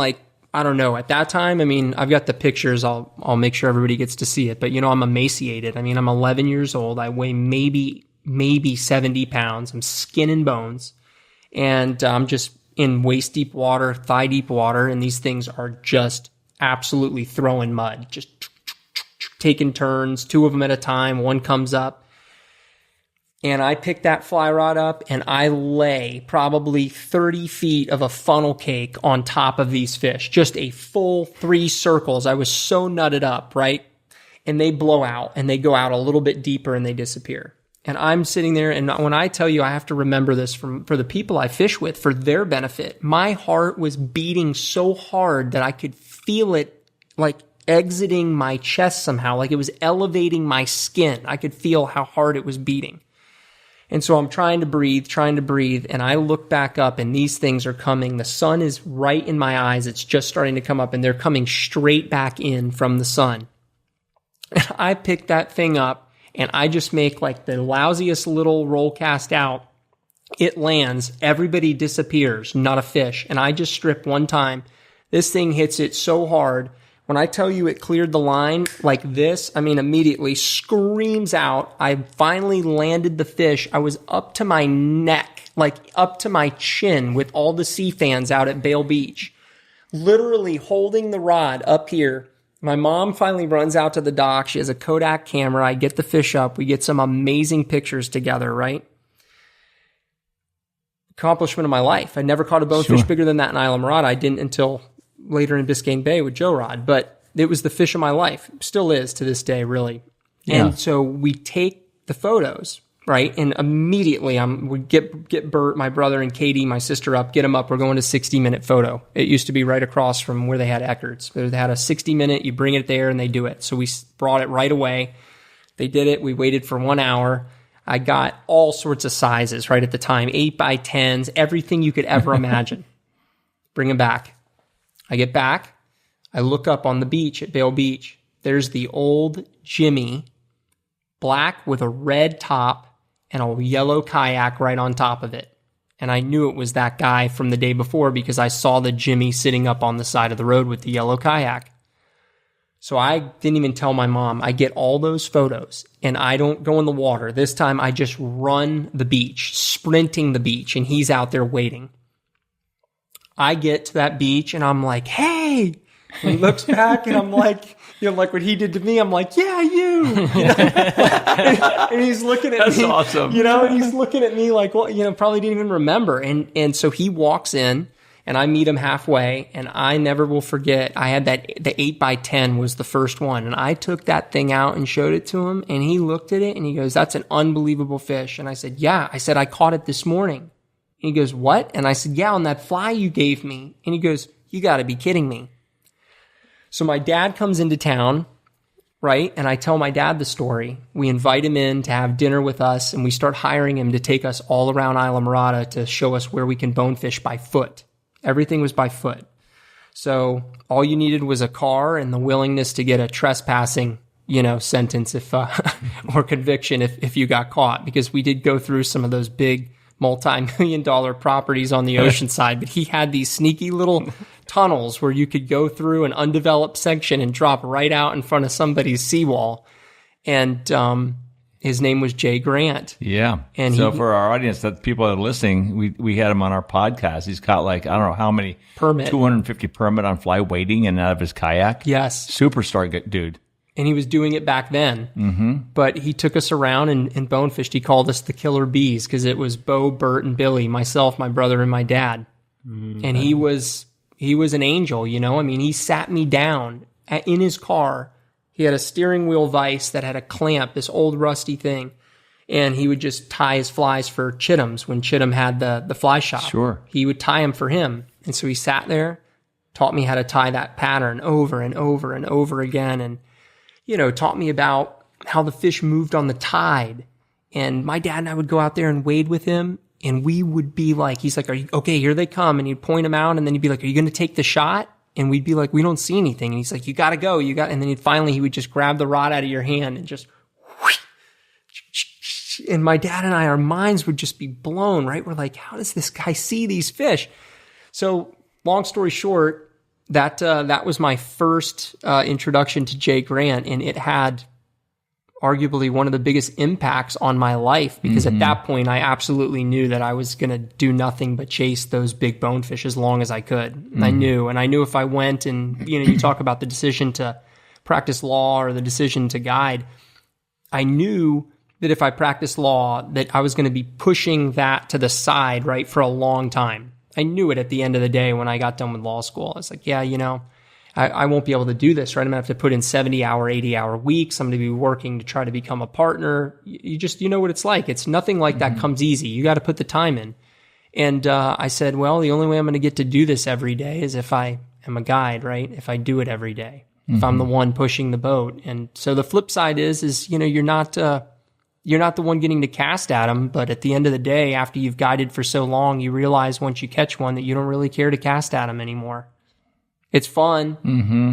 I don't know. At that time, I mean, I've got the pictures. I'll make sure everybody gets to see it. But, I'm emaciated. I mean, I'm 11 years old. I weigh maybe 70 pounds. I'm skin and bones. And I'm just in waist deep water, thigh deep water. And these things are just absolutely throwing mud, just taking turns, 2 of them at a time. One comes up. And I pick that fly rod up and I lay probably 30 feet of a funnel cake on top of these fish. Just a full 3 circles. I was so nutted up, right? And they blow out and they go out a little bit deeper and they disappear. And I'm sitting there, and when I tell you I have to remember this for the people I fish with, for their benefit, my heart was beating so hard that I could feel it like exiting my chest somehow, like it was elevating my skin. I could feel how hard it was beating. And so I'm trying to breathe, and I look back up and these things are coming. The sun is right in my eyes. It's just starting to come up and they're coming straight back in from the sun. And I pick that thing up and I just make like the lousiest little roll cast out. It lands. Everybody disappears. Not a fish. And I just strip one time. This thing hits it so hard. When I tell you it cleared the line like this, I mean, immediately screams out. I finally landed the fish. I was up to my neck, like up to my chin with all the sea fans out at Bale Beach, literally holding the rod up here. My mom finally runs out to the dock. She has a Kodak camera. I get the fish up. We get some amazing pictures together, right? Accomplishment of my life. I never caught a bonefish bigger than that in Islamorada. I didn't until later in Biscayne Bay with Joe Rod, but it was the fish of my life. Still is to this day, really. Yeah. And so we take the photos, right? And immediately we get Bert, my brother, and Katie, my sister, up, get them up. We're going to 60-minute photo. It used to be right across from where they had Eckert's. They had a 60-minute, you bring it there and they do it. So we brought it right away. They did it. We waited for 1 hour. I got all sorts of sizes right at the time, 8x10s, everything you could ever imagine. Bring them back. I get back, I look up on the beach at Bale Beach. There's the old Jimmy, black with a red top and a yellow kayak right on top of it. And I knew it was that guy from the day before because I saw the Jimmy sitting up on the side of the road with the yellow kayak. So I didn't even tell my mom. I get all those photos and I don't go in the water. This time I just run the beach, sprinting the beach, and he's out there waiting. I get to that beach and I'm like, hey, and he looks back and I'm like, like what he did to me. I'm like, yeah, you. And he's looking at me. That's awesome. And he's looking at me like, well, probably didn't even remember. And so he walks in and I meet him halfway and I never will forget. I had the 8x10 was the first one. And I took that thing out and showed it to him and he looked at it and he goes, that's an unbelievable fish. And I said, yeah. I said, I caught it this morning. And he goes, what? And I said, yeah, on that fly you gave me. And he goes, you got to be kidding me. So my dad comes into town, right? And I tell my dad the story. We invite him in to have dinner with us, and we start hiring him to take us all around Islamorada to show us where we can bonefish by foot. Everything was by foot. So all you needed was a car and the willingness to get a trespassing, sentence or conviction if you got caught, because we did go through some of those big multi-million-dollar properties on the ocean side, but he had these sneaky little tunnels where you could go through an undeveloped section and drop right out in front of somebody's seawall. And his name was Jay Grant. Yeah. And so for our audience, that people that are listening, we had him on our podcast. He's got I don't know how many permit, 250 permit on fly waiting in and out of his kayak. Yes. Superstar dude. And he was doing it back then. Mm-hmm. But he took us around and bonefished. He called us the Killer Bees because it was Bo, Bert, and Billy, myself, my brother, and my dad. Mm-hmm. And he was an angel, I mean, he sat me down in his car. He had a steering wheel vise that had a clamp, this old rusty thing. And he would just tie his flies for Chittum's when Chittum had the fly shop. Sure. He would tie them for him. And so he sat there, taught me how to tie that pattern over and over and over again. And taught me about how the fish moved on the tide. And my dad and I would go out there and wade with him. And we would be like, he's like, okay, here they come. And he'd point them out. And then he'd be like, are you going to take the shot? And we'd be like, we don't see anything. And he's like, you got to go. And then he would just grab the rod out of your hand and just, and my dad and I, our minds would just be blown, right? We're like, how does this guy see these fish? So long story short, that was my first introduction to Jay Grant, and it had arguably one of the biggest impacts on my life, because at that point I absolutely knew that I was going to do nothing but chase those big bonefish as long as I could. I knew if I went and, you talk about the decision to practice law or the decision to guide, I knew that if I practiced law, that I was going to be pushing that to the side, right, for a long time. I knew it at the end of the day when I got done with law school. I was like, yeah, I won't be able to do this, right? I'm going to have to put in 70-hour, 80-hour weeks. I'm going to be working to try to become a partner. You know what it's like. It's nothing like that comes easy. You got to put the time in. And I said, well, the only way I'm going to get to do this every day is if I am a guide, right? If I do it every day, if I'm the one pushing the boat. And so the flip side is you're not the one getting to cast at them, but at the end of the day, after you've guided for so long, you realize once you catch one that you don't really care to cast at them anymore. It's fun.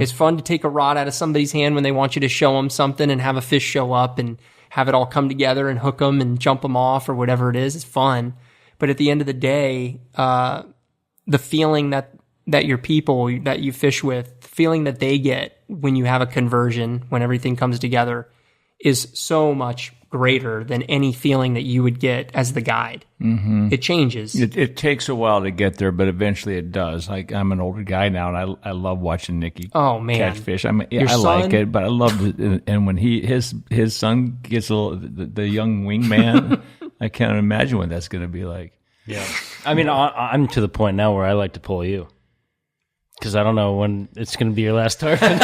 It's fun to take a rod out of somebody's hand when they want you to show them something and have a fish show up and have it all come together and hook them and jump them off or whatever it is. It's fun. But at the end of the day, the feeling that your people that you fish with, the feeling that they get when you have a conversion, when everything comes together, is so much greater than any feeling that you would get as the guide. It changes. It takes a while to get there, but eventually it does. Like, I'm an older guy now, and I love watching Nicky catch fish. I like it, but I love it. And when his son gets the young wingman, I can't imagine what that's going to be like. Yeah, I mean, I'm to the point now where I like to pull you, because I don't know when it's going to be your last target.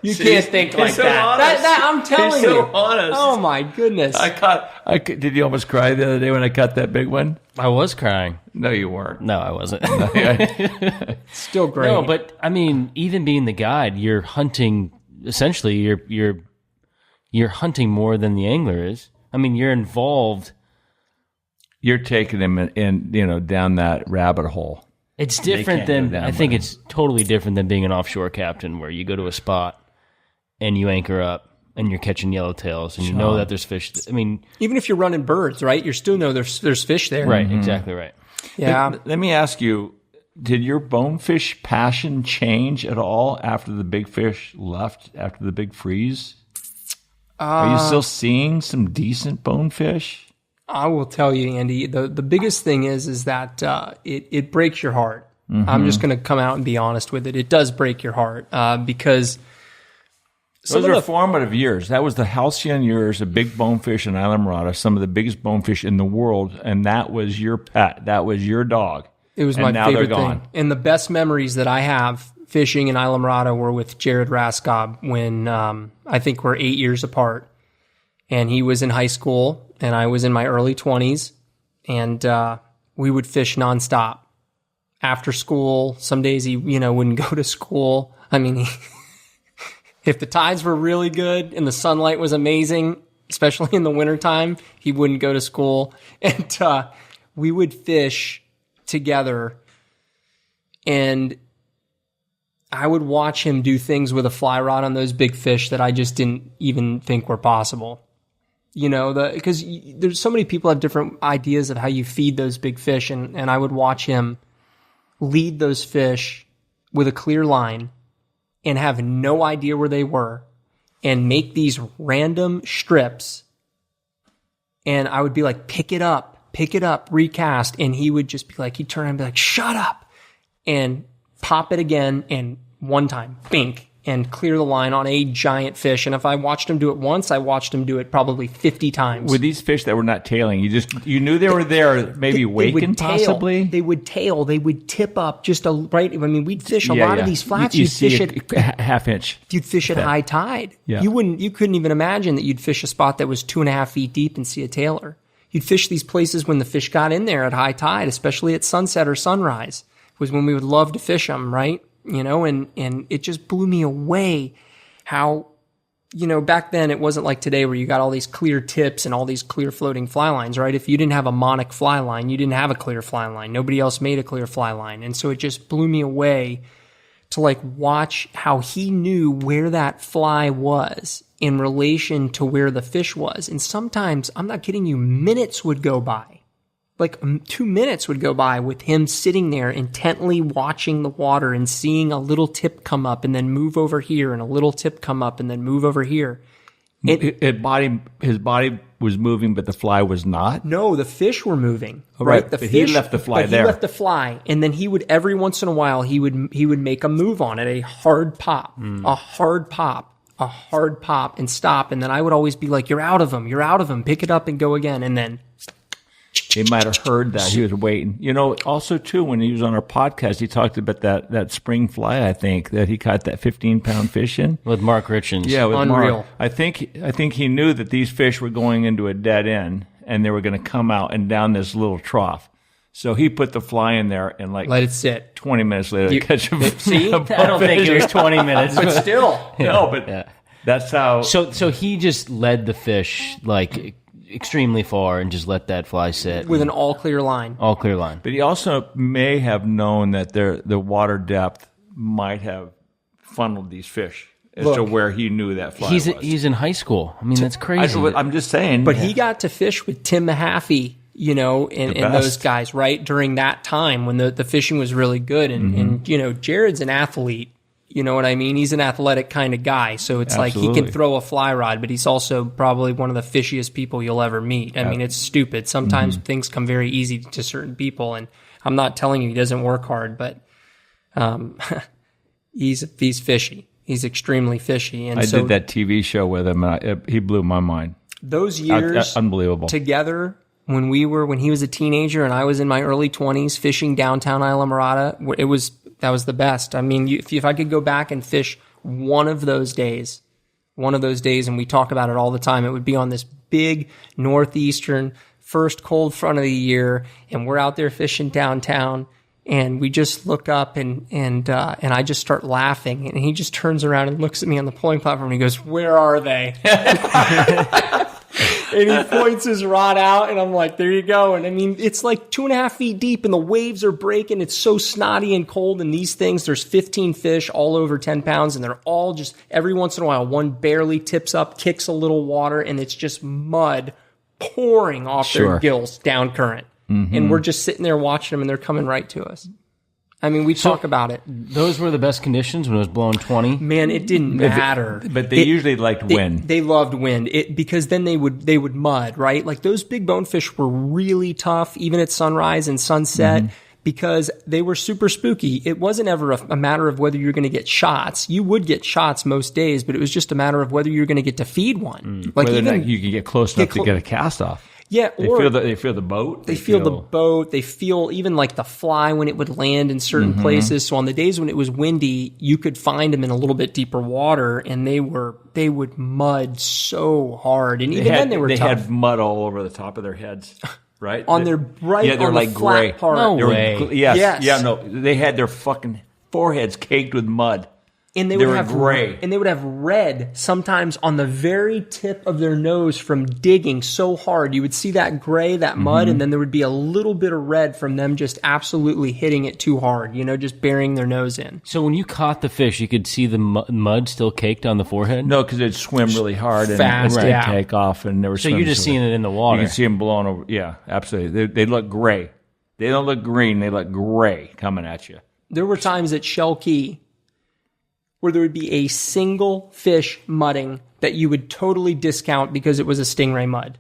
You can't think like so that. I'm telling He's you. so honest. Oh my goodness. Did you almost cry the other day when I caught that big one? I was crying. No, you weren't. No, I wasn't. Still great. No, but I mean, even being the guide, you're hunting. Essentially, you're hunting more than the angler is. I mean, you're involved. You're taking him in down that rabbit hole. It's different than, I think it's totally different than being an offshore captain where you go to a spot and you anchor up and you're catching yellowtails and you know that there's fish. I mean, even if you're running birds, right? You still know there's fish there. Right, exactly right. Yeah. Let me ask you, did your bonefish passion change at all after the big fish left, after the big freeze? Are you still seeing some decent bonefish? I will tell you, Andy, the biggest thing is that it breaks your heart. I'm just going to come out and be honest with it. It does break your heart because those are formative years. That was the halcyon years of big bonefish in Islamorada, some of the biggest bonefish in the world, and that was your pet. That was your dog. It was my favorite thing. And the best memories that I have fishing in Islamorada were with Jared Raskob when I think we're 8 years apart. And he was in high school, and I was in my early 20s, and we would fish nonstop. After school, some days he, wouldn't go to school. I mean, if the tides were really good and the sunlight was amazing, especially in the wintertime, he wouldn't go to school. And we would fish together, and I would watch him do things with a fly rod on those big fish that I just didn't even think were possible. Because there's so many people have different ideas of how you feed those big fish, and I would watch him lead those fish with a clear line and have no idea where they were and make these random strips. And I would be like, pick it up, recast. And he would just be like, he'd turn around and be like, shut up, and pop it again. And one time, bink, and clear the line on a giant fish. And if I watched him do it once, I watched him do it probably 50 times. With these fish that were not tailing, you knew they were there, maybe waking possibly? They would tail. They would tip up right. I mean, we'd fish a lot of these flats. You'd fish at half inch. You'd fish at high tide. Yeah. You couldn't even imagine that you'd fish a spot that was 2.5 feet deep and see a tailer. You'd fish these places when the fish got in there at high tide, especially at sunset or sunrise, was when we would love to fish them, right? And it just blew me away how, back then it wasn't like today where you got all these clear tips and all these clear floating fly lines, right? If you didn't have a Monic fly line, you didn't have a clear fly line. Nobody else made a clear fly line. And so it just blew me away to watch how he knew where that fly was in relation to where the fish was. And sometimes, I'm not kidding you, minutes would go by like 2 minutes would go by with him sitting there intently watching the water and seeing a little tip come up and then move over here and a little tip come up and then move over here. His body was moving, but the fly was not. No, the fish were moving. Right, The but fish, he left the fly but there. He left the fly, and then he would every once in a while he would make a move on it, a hard pop, a hard pop, and stop. And then I would always be like, "You're out of him. Pick it up and go again." And then He might have heard that. He was waiting. You know, also, too, when he was on our podcast, he talked about that spring fly, I think, that he caught that 15-pound fish in. With Mark Richens. Yeah, with Unreal. Mark. I think he knew that these fish were going into a dead end, and they were going to come out and down this little trough. So he put the fly in there, and like let it sit. 20 minutes later, catch him. See? I don't think it was 20 minutes. But still, No, but that's how. So he just led the fish like extremely far and just let that fly sit. with an all clear line. all clear line. But he also may have known that the water depth might have funneled these fish as to Look, where he knew that fly was. He's in high school. I mean, that's crazy. I'm just saying. But he got to fish with Tim Mahaffey, you know, and those best. guys, right, during that time when the fishing was really good. And, you know, Jared's an athlete. You know what I mean? He's an athletic kind of guy. So it's like he Absolutely. can throw a fly rod, but he's also probably one of the fishiest people you'll ever meet. I mean, it's stupid. Sometimes things come very easy to certain people. And I'm not telling you he doesn't work hard, but he's fishy. He's extremely fishy. And I so did that TV show with him, and he blew my mind. those years Unbelievable. together when he was a teenager and I was in my early 20s fishing downtown Islamorada, that was the best. I mean, if I could go back and fish one of those days, and we talk about it all the time, it would be on this big northeastern first cold front of the year, and we're out there fishing downtown, and we just look up and I just start laughing, and he just turns around and looks at me on the pulling platform and he goes, "Where are they?" And he points his rod out, and I'm like, there you go. And I mean, it's like 2.5 feet deep, and the waves are breaking. It's so snotty and cold, and these things, there's 15 fish all over 10 pounds, and they're all just, every once in a while, one barely tips up, kicks a little water, and it's just mud pouring off their gills down current. And we're just sitting there watching them, and they're coming right to us. I mean, we talk about it. Those were the best conditions when it was blowing 20. Man, it didn't matter. But they usually liked wind. They loved wind because then they would mud, right? Like those big bonefish were really tough, even at sunrise and sunset, because they were super spooky. It wasn't ever a matter of whether you're going to get shots. You would get shots most days, but it was just a matter of whether you're going to get to feed one. Like Whether or even not you can get close enough to get a cast off. yeah, They or feel the boat. they feel the boat. They feel even like the fly when it would land in certain places. So on the days when it was windy, you could find them in a little bit deeper water, and they would mud so hard. And even then they were tough. They had mud all over the top of their heads, right? On their they're on like the flat gray. part. No They were way. Yes. Yeah, no. They had their fucking foreheads caked with mud. And they They would were have gray. and they would have red sometimes on the very tip of their nose from digging so hard. You would see that gray, that mud, and then there would be a little bit of red from them just absolutely hitting it too hard, you know, just burying their nose in. So when you caught the fish, you could see the mud still caked on the forehead? No, because they'd swim really hard Fast, and yeah. take off, and never. So you're just seeing it in the water. You can see them blowing over. Yeah, absolutely. They look gray. They don't look green. They look gray coming at you. There were times at Shell Key where there would be a single fish mudding that you would totally discount because it was a stingray mud.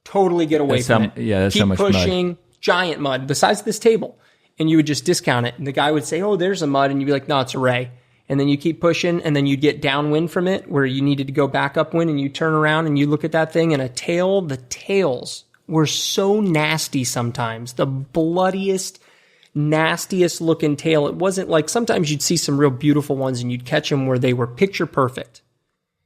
Totally get away That's from how- it. yeah, that's Keep how much mud. pushing, giant mud, the size of this table. And you would just discount it. And the guy would say, "Oh, there's a mud." And you'd be like, "No, it's a ray." And then you keep pushing, and then you'd get downwind from it where you needed to go back upwind, and you turn around and you look at that thing, and the tails were so nasty sometimes. The bloodiest, nastiest looking tail. It wasn't like, sometimes you'd see some real beautiful ones and you'd catch them where they were picture perfect.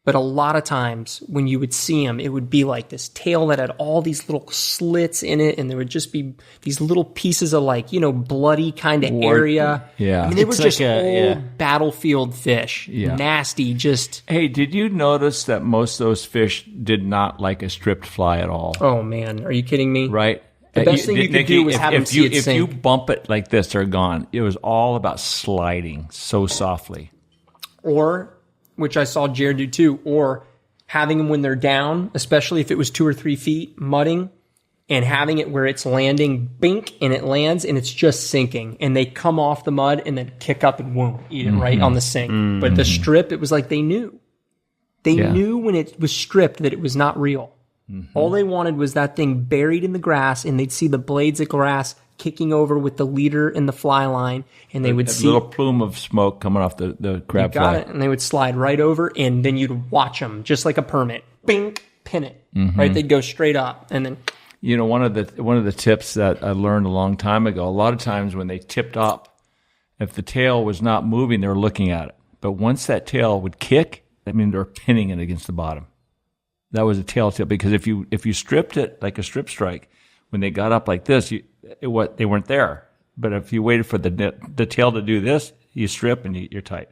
But a lot of times when you would see them, it would be like this tail that had all these little slits in it, and there would just be these little pieces of like, you know, bloody kind of area. Yeah. I mean, they were It's just like old battlefield fish. Yeah. Nasty, just, Hey, did you notice that most of those fish did not like a stripped fly at all? oh man, are you kidding me? Right? The best thing you could do was have them see it If you sink. bump it like this, they're gone. It was all about sliding so softly. Or, which I saw Jared do too, or having them when they're down, especially if it was 2 or 3 feet, mudding, and having it where it's landing, bink, and it lands and it's just sinking. And they come off the mud and then kick up and boom, eat it right on the sink. But the strip, it was like they knew. They knew when it was stripped that it was not real. All they wanted was that thing buried in the grass, and they'd see the blades of grass kicking over with the leader and the fly line, and they would see a little plume of smoke coming off the crab fly. Got it, and they would slide right over, and then you'd watch them just like a permit. Bing, pin it. Right, they'd go straight up, and then. You know, one of the tips that I learned a long time ago. A lot of times when they tipped up, if the tail was not moving, they were looking at it. But once that tail would kick, that means they're pinning it against the bottom. That was a tail tip, because if you stripped it like a strip strike, when they got up like this, they weren't there. But if you waited for the tail to do this, you strip and you're tight.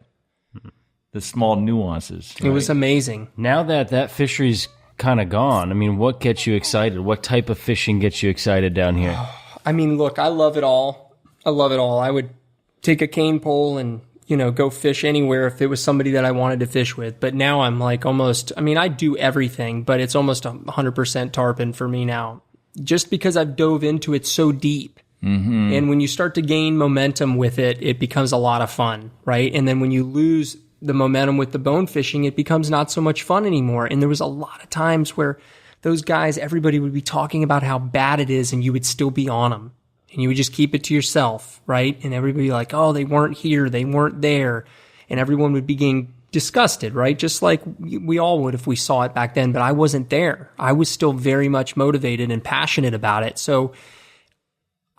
The small nuances. It was amazing. Now that fishery's kind of gone, I mean, what gets you excited? What type of fishing gets you excited down here? I mean, look, I love it all. I would take a cane pole and go fish anywhere if it was somebody that I wanted to fish with. But now I'm like I do everything, but it's almost 100% tarpon for me now, just because I've dove into it so deep. And when you start to gain momentum with it, it becomes a lot of fun, right? And then when you lose the momentum with the bone fishing, it becomes not so much fun anymore. And there was a lot of times where those guys, everybody would be talking about how bad it is, and you would still be on them. And you would just keep it to yourself, right? And everybody like, oh, they weren't here, they weren't there. And everyone would be getting disgusted, right? Just like we all would if we saw it back then, but I wasn't there. I was still very much motivated and passionate about it. So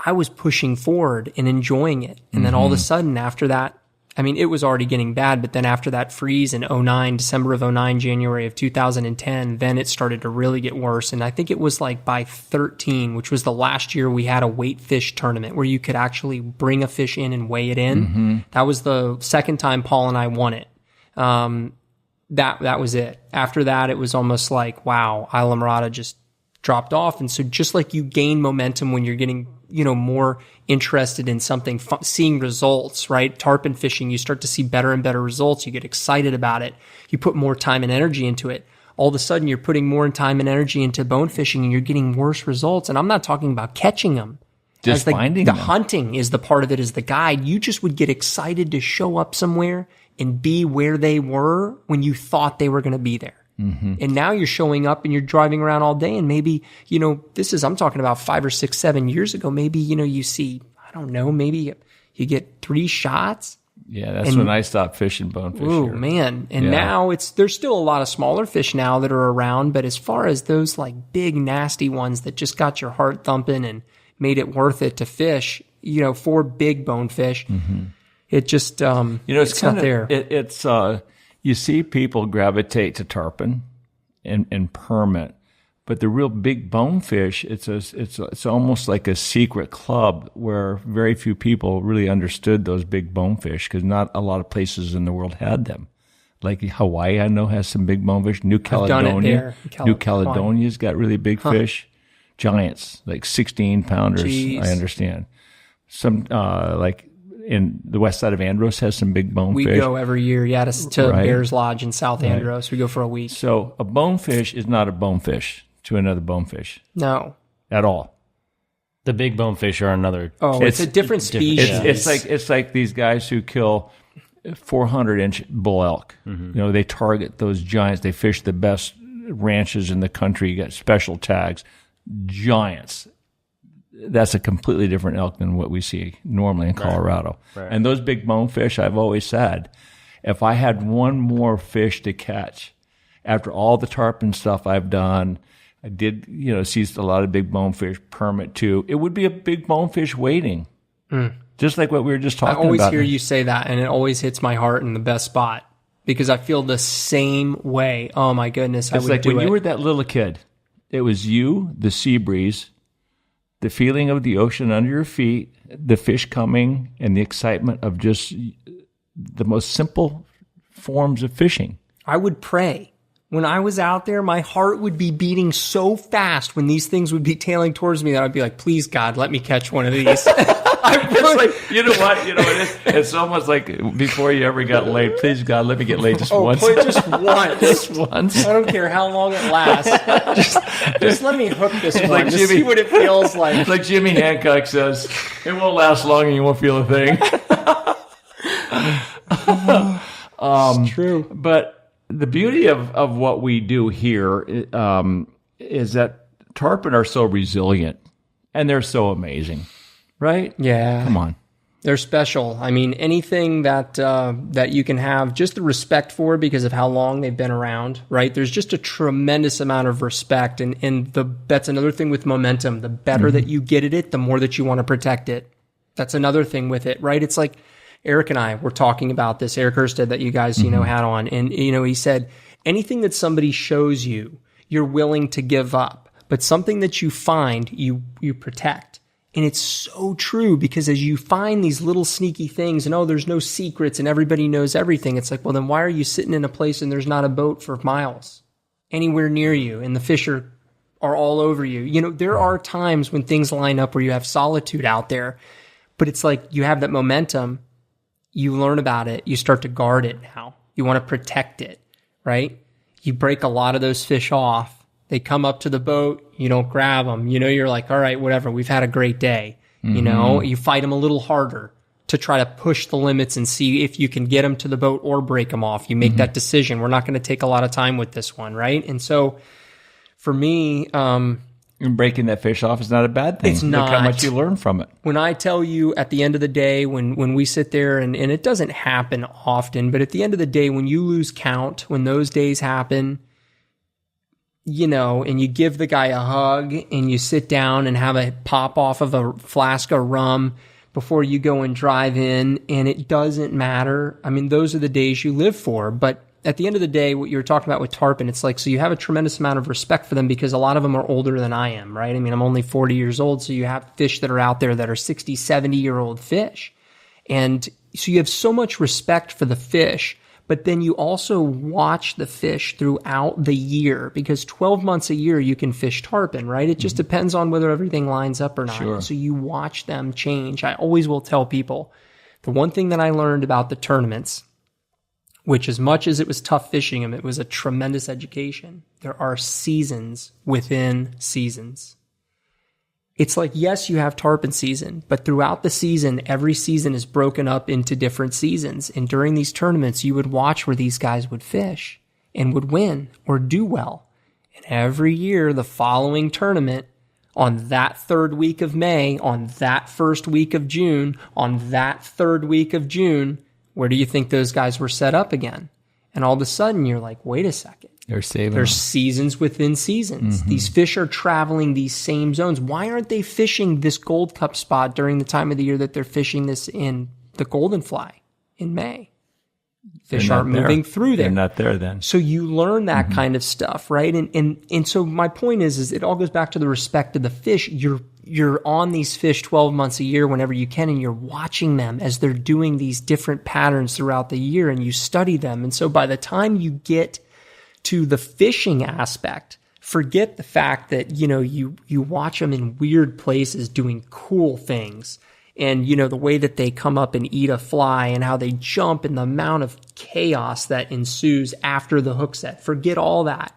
I was pushing forward and enjoying it. And then all of a sudden after that, I mean, it was already getting bad, but then after that freeze in December of 2009, January of 2010, then it started to really get worse. And I think it was like by 13, which was the last year we had a weight fish tournament where you could actually bring a fish in and weigh it in. That was the second time Paul and I won it. That was it. After that, it was almost like, wow, Islamorada just dropped off. And so just like you gain momentum when you're getting, more interested in something, seeing results, right? Tarpon fishing, you start to see better and better results. You get excited about it. You put more time and energy into it. All of a sudden, you're putting more time and energy into bone fishing, and you're getting worse results. And I'm not talking about catching them. Just finding them. The hunting is the part of it, is the guide. You just would get excited to show up somewhere and be where they were when you thought they were going to be there. And now you're showing up and you're driving around all day, and maybe, I'm talking about 5 or 6, 7 years ago. Maybe, you see, I don't know, maybe you get 3 shots. Yeah, that's when I stopped fishing bonefish. Oh, man. And now there's still a lot of smaller fish now that are around, but as far as those like big, nasty ones that just got your heart thumping and made it worth it to fish, for big bonefish, it just, it's not there. It's you see people gravitate to tarpon and permit, but the real big bonefish, it's almost like a secret club where very few people really understood those big bonefish, because not a lot of places in the world had them. Like Hawaii, I know, has some big bonefish. New Caledonia's got really big fish, giants, like 16-pounders. Jeez. I understand. Some like in the west side of Andros has some big bonefish. We go every year, to Bears Lodge in South Andros. We go for a week. So a bonefish is not a bonefish to another bonefish. No. At all. The big bonefish are another. Oh, it's a different species. It's like these guys who kill 400-inch bull elk. They target those giants. They fish the best ranches in the country. You got special tags. Giants. That's a completely different elk than what we see normally in Colorado. Right. And those big bonefish, I've always said, if I had one more fish to catch, after all the tarpon stuff I've done, I did, see a lot of big bonefish, permit too, it would be a big bonefish waiting. Just like what we were just talking about. I always hear you say that, and it always hits my heart in the best spot, because I feel the same way. Oh my goodness, I would like do when you were that little kid, it was you, the sea breeze, the feeling of the ocean under your feet, the fish coming, and the excitement of just the most simple forms of fishing. I would pray. When I was out there, my heart would be beating so fast when these things would be tailing towards me that I'd be like, please, God, let me catch one of these. It's like, you know what it is? It's almost like before you ever got laid, please God, let me get laid just once. Just once. Just once. I don't care how long it lasts. Just let me hook this one like to Jimmy- see what it feels like. Like Jimmy Hancock says, it won't last long and you won't feel a thing. It's true. But the beauty of what we do here is that tarpon are so resilient and they're so amazing, right? Yeah. Come on. They're special. I mean, anything that you can have just the respect for because of how long they've been around, right? There's just a tremendous amount of respect. And that's another thing with momentum. The better that you get at it, the more that you want to protect it. That's another thing with it, right? It's like Eric and I were talking about this, Eric Erstead that you guys, had on. And, he said, anything that somebody shows you, you're willing to give up. But something that you find, you protect. And it's so true because as you find these little sneaky things and, there's no secrets and everybody knows everything, it's like, well, then why are you sitting in a place and there's not a boat for miles anywhere near you and the fish are all over you? There are times when things line up where you have solitude out there, but it's like you have that momentum. You learn about it. You start to guard it now. You want to protect it, right? You break a lot of those fish off. They come up to the boat. You don't grab them. You're like, all right, whatever. We've had a great day. You fight them a little harder to try to push the limits and see if you can get them to the boat or break them off. You make that decision. We're not going to take a lot of time with this one, right? And so for me, breaking that fish off is not a bad thing. It's not. Look how much you learn from it. When I tell you at the end of the day, when we sit there and it doesn't happen often, but at the end of the day, when you lose count, when those days happen, and you give the guy a hug and you sit down and have a pop off of a flask of rum before you go and drive in, and it doesn't matter. I mean, those are the days you live for. But at the end of the day, what you were talking about with tarpon, it's like, so you have a tremendous amount of respect for them because a lot of them are older than I am, right? I mean, I'm only 40 years old. So you have fish that are out there that are 60, 70-year-old fish. And so you have so much respect for the fish. But then you also watch the fish throughout the year because 12 months a year you can fish tarpon, right? It just depends on whether everything lines up or not. Sure. So you watch them change. I always will tell people the one thing that I learned about the tournaments, which as much as it was tough fishing them, it was a tremendous education. There are seasons within seasons. It's like, yes, you have tarpon season, but throughout the season, every season is broken up into different seasons. And during these tournaments, you would watch where these guys would fish and would win or do well. And every year, the following tournament, on that third week of May, on that first week of June, on that third week of June, where do you think those guys were set up again? And all of a sudden, you're like, wait a second. They're saving. There's seasons within seasons. These fish are traveling these same zones. Why aren't they fishing this Gold Cup spot during the time of the year that they're fishing this in the Golden Fly in May? Fish aren't moving through there. They're not there then. So you learn that kind of stuff, right? And so my point is it all goes back to the respect of the fish. You're on these fish 12 months a year whenever you can, and you're watching them as they're doing these different patterns throughout the year, and you study them. And so by the time you get to the fishing aspect, forget the fact that, you watch them in weird places doing cool things. And, the way that they come up and eat a fly and how they jump and the amount of chaos that ensues after the hook set. Forget all that.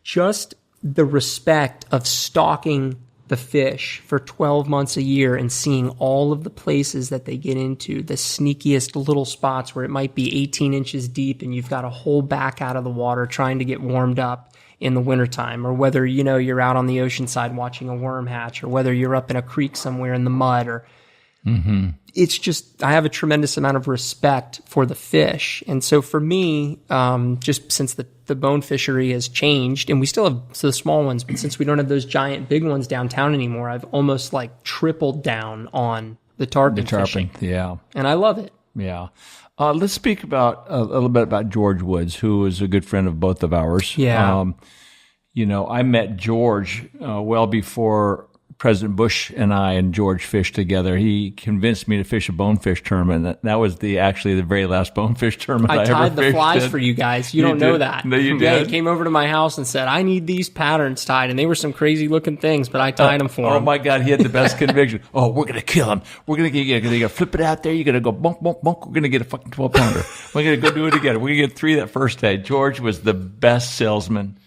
Just the respect of stalking the fish for 12 months a year and seeing all of the places that they get into, the sneakiest little spots where it might be 18 inches deep and you've got to hold back out of the water trying to get warmed up in the wintertime, or whether, you're out on the ocean side watching a worm hatch, or whether you're up in a creek somewhere in the mud, or it's just, I have a tremendous amount of respect for the fish. And so for me, just since the bone fishery has changed, and we still have the small ones, but since we don't have those giant big ones downtown anymore, I've almost like tripled down on the tarpon fishing. Yeah. And I love it. Yeah. Let's speak about a little bit about George Woods, who is a good friend of both of ours. Yeah. I met George well before President Bush and I and George fished together. He convinced me to fish a bonefish tournament. That was actually the very last bonefish tournament I ever fished. I tied the flies for you guys. You don't know that. No, you did. Yeah, he came over to my house and said, I need these patterns tied. And they were some crazy looking things, but I tied them for him. Oh my God, he had the best conviction. Oh, we're going to kill him. We're going to get, flip it out there. You're going to go bonk, bonk, bonk. We're going to get a fucking 12-pounder. We're going to go do it again. We're going to get 3 that first day. George was the best salesman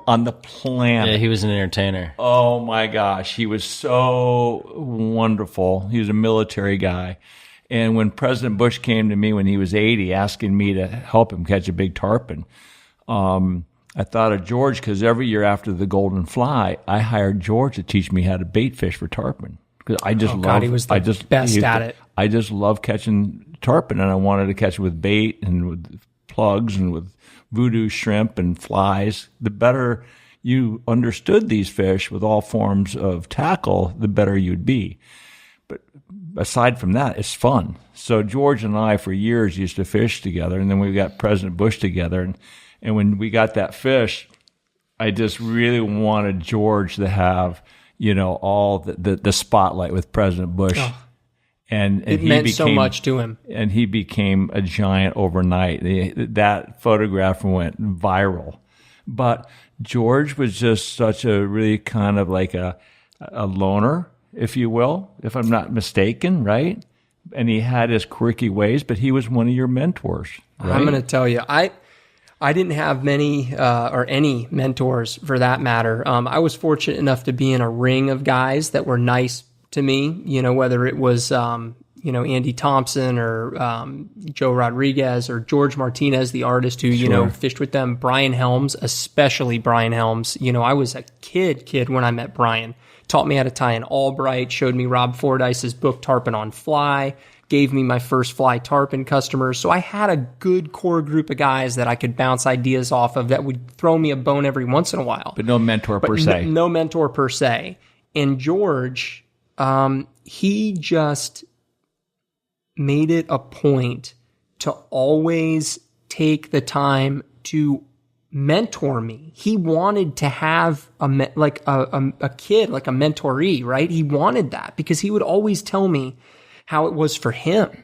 on the planet. Yeah, he was an entertainer. Oh my gosh, he was so wonderful. He was a military guy. And when President Bush came to me when he was 80, asking me to help him catch a big tarpon, I thought of George, because every year after the Golden Fly, I hired George to teach me how to bait fish for tarpon. Because I just he was the best at it. I just love catching tarpon, and I wanted to catch it with bait and with plugs and with voodoo shrimp and flies. The better you understood these fish with all forms of tackle, the better you'd be. But aside from that, it's fun. So George and I for years used to fish together, and then we got President Bush together. And when we got that fish, I just really wanted George to have, all the spotlight with President Bush. Oh. And it meant so much to him. And he became a giant overnight. That photograph went viral. But George was just such a really kind of like a loner, if you will, if I'm not mistaken, right? And he had his quirky ways, but he was one of your mentors, right? I'm going to tell you, I didn't have many or any mentors for that matter. I was fortunate enough to be in a ring of guys that were nice to me, whether it was, Andy Thompson or Joe Rodriguez or George Martinez, the artist who, fished with them, Brian Helms, especially Brian Helms. I was a kid when I met Brian. Taught me how to tie an Albright, showed me Rob Fordyce's book, Tarpon on Fly, gave me my first fly tarpon customers. So I had a good core group of guys that I could bounce ideas off of that would throw me a bone every once in a while. But no mentor per se. No mentor per se. And George... he just made it a point to always take the time to mentor me. He wanted to have a kid, like a mentoree, right? He wanted that because he would always tell me how it was for him.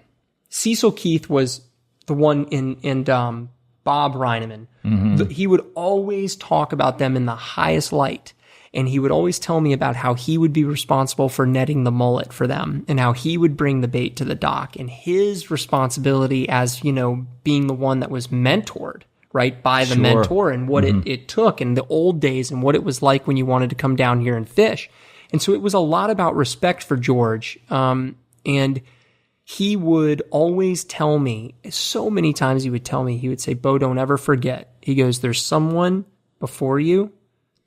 Cecil Keith was the one and Bob Reineman. Mm-hmm. He would always talk about them in the highest light. And he would always tell me about how he would be responsible for netting the mullet for them and how he would bring the bait to the dock and his responsibility as, being the one that was mentored, right, by the mentor and what it took in the old days and what it was like when you wanted to come down here and fish. And so it was a lot about respect for George. And he would always tell me, so many times he would say, Bo, don't ever forget. He goes, there's someone before you,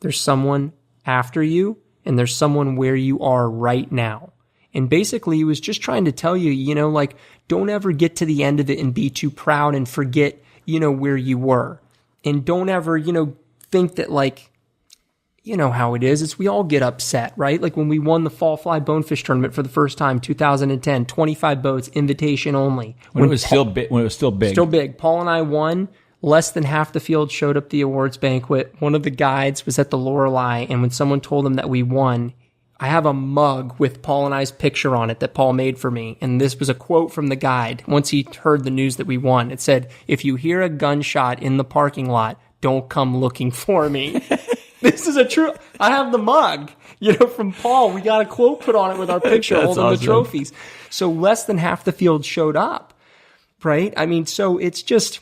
there's someone after you, and there's someone where you are right now. And basically he was just trying to tell you, don't ever get to the end of it and be too proud and forget, where you were. And don't ever, think that how it is. It's we all get upset, right? Like when we won the Fall Fly Bonefish Tournament for the first time, 2010, 25 boats, invitation only. When it was still big. Still big. Paul and I won. Less than half the field showed up at the awards banquet. One of the guides was at the Lorelei, and when someone told him that we won, I have a mug with Paul and I's picture on it that Paul made for me, and this was a quote from the guide. Once he heard the news that we won, it said, if you hear a gunshot in the parking lot, don't come looking for me. This is a true... I have the mug, from Paul. We got a quote put on it with our picture holding awesome. The trophies. So less than half the field showed up, right? So it's just...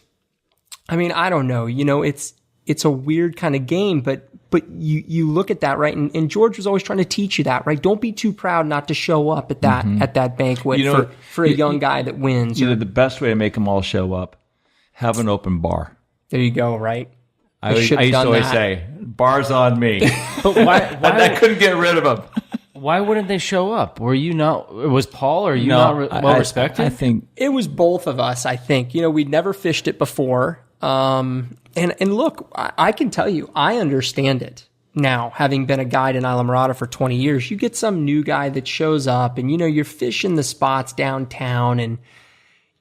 I don't know, it's a weird kind of game, but you look at that, right? And George was always trying to teach you that, right? Don't be too proud not to show up at that banquet for a young guy that wins. The best way to make them all show up, have an open bar. There you go, right? I used to always say, bar's on me. But why I couldn't get rid of them. Why wouldn't they show up? Was Paul or you not well respected? I think it was both of us, I think. We'd never fished it before. And look, I can tell you, I understand it now, having been a guide in Islamorada for 20 years. You get some new guy that shows up and, you're fishing the spots downtown and,